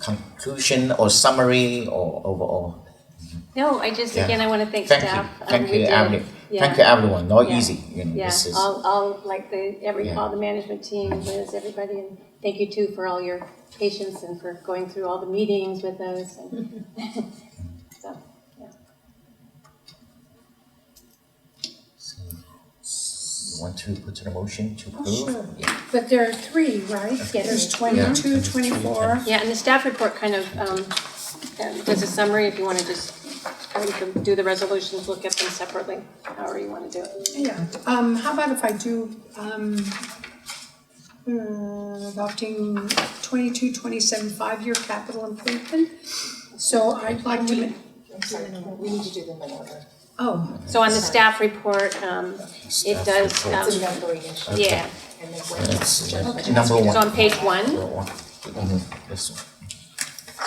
conclusion or summary or overall? No, I just, Yeah. again, I want to thank Thank you, staff. thank We you, did- every, yeah. thank you everyone, not Yeah. easy, Yeah, this is. all like Yeah. all the management team, Liz, everybody, and thank you too for all your patience and for going through all the meetings with us. And so, yeah. You want to put in a motion to approve? sure. Yeah. But there are three, right? Yes. There's 22, 24. Yeah, and the staff report kind of does a summary if you want to just, or you can do the resolutions, look at them separately, however you want to do it. Yeah, how about if I do, adopting 22, 27 5-year capital improvement? So I'd like to, I'm sorry, we need to do them in order. oh, So on the staff report, it Staff does, report. It's a numbering issue. yeah, And then when That's Okay. number one. it's on page one, This one.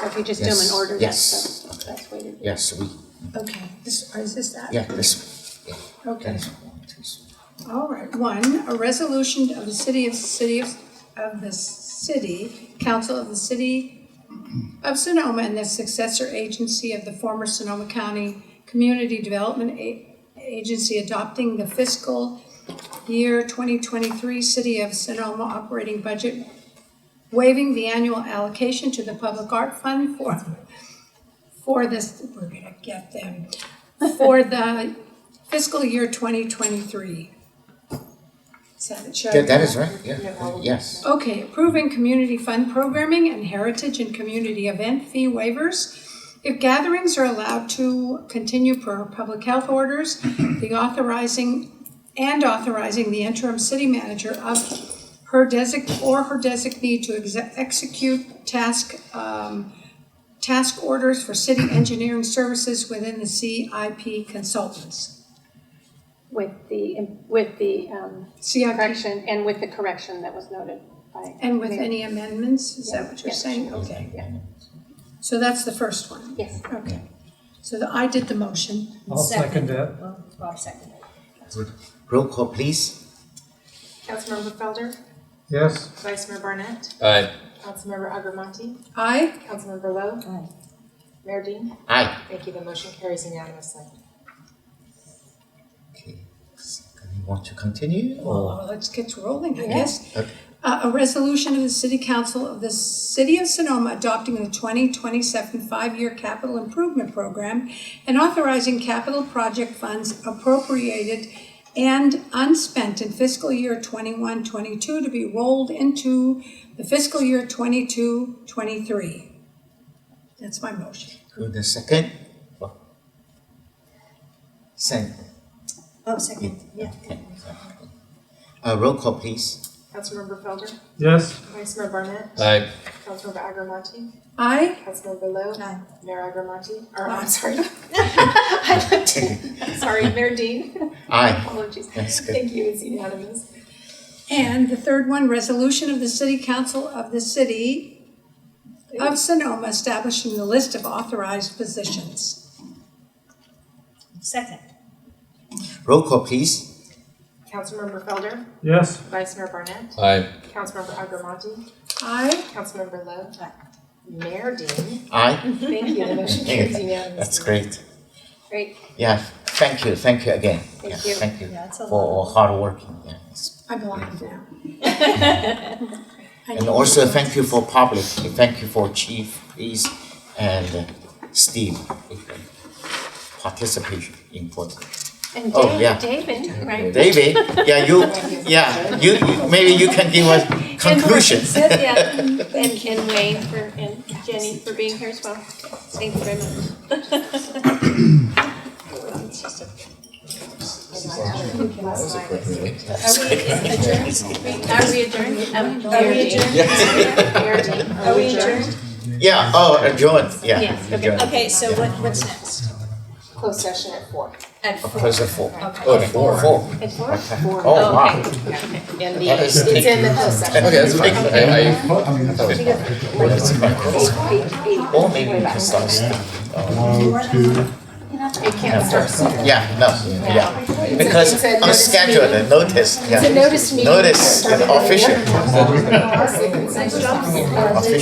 so if you just do them in Yes, order, yes. that's the best way to do it. Yes, we, okay, is this that? yeah, this, yeah. Okay. That is one, two. All right, one, a resolution of the city council of the city of Sonoma and the successor agency of the former Sonoma County Community Development Agency adopting the fiscal year 2023 City of Sonoma operating budget, waiving the annual allocation to the Public Art Fund for this, we're gonna get them, for the fiscal year 2023. Is that it? Should I Yeah, do that is right, yeah, yes. Okay, approving community fund programming and heritage and community event fee waivers. If gatherings are allowed to continue per public health orders, the authorizing the interim city manager of her designee to execute task orders for city engineering services within the CIP consultants. With the CIP, correction, and with the correction that was noted by. and with any amendments, is that what you're Yeah. saying? Okay. Yeah. So that's the first one? Yes. Okay. So I did the motion. I'll second that. Well, Bob seconded. Roll call, please. Councilmember Felder, Yes. Vice Mayor Barnett, Aye. Councilmember Agarmati, Aye? Councilmember Lowe, Aye. Mayor Dean. Aye. Thank you, the motion carries unanimously. Okay, so you want to continue or? Well, let's get rolling, I guess. Okay. A resolution of the City Council of the City of Sonoma adopting the 2027 5-year capital improvement program and authorizing capital project funds appropriated and unspent in fiscal year 21-22 to be rolled into the fiscal year 22-23. That's my motion. Who the second? Second. Oh, second, yeah. Okay. Roll call, please. Councilmember Felder, Yes. Vice Mayor Barnett, Aye. Councilmember Agarmati, Aye? Councilmember Lowe, Aye. Mayor Agarmati, or Aye. I'm sorry. I looked, sorry, Mayor Dean. Aye. Apologies. That's good. Thank you, it's unanimous. And the third one, resolution of the City Council of the City of Sonoma establishing the list of authorized positions. Second. Roll call, please. Councilmember Felder, Yes. Vice Mayor Barnett, Aye. Councilmember Agarmati, Aye? Councilmember Lowe, Aye. Mayor Dean. Aye. Thank you, the motion carries unanimously. That's great. Great, Yeah, thank you again. Thank Yeah, you. Thank you Yeah, it's a for all hard working, yeah. I'm blind now. And also thank you for public, thank you for Chief, please, and Steve, participation important. and Oh, yeah. David, right? David, you, maybe you can give us conclusions. Yeah, and Wayne and Jenny for being here as well. Thank you very much. Are we adjourned? Are we adjourned? Mayor Dean. Are we adjourned? Yeah, oh, adjourned, yeah. Yeah, okay. Adjourned. Okay, so what's next? Closed session at 4. At four. Close at 4. Okay. Oh, 4. It's four? Okay. Oh, wow. In the, That is it's in the closed session. Okay, that's fine. I Or maybe we can start. It can't start soon. Yeah, no, yeah. Because It's a on notice schedule, meeting. the notice, yeah. It's a notice meeting. Notice, official. Official.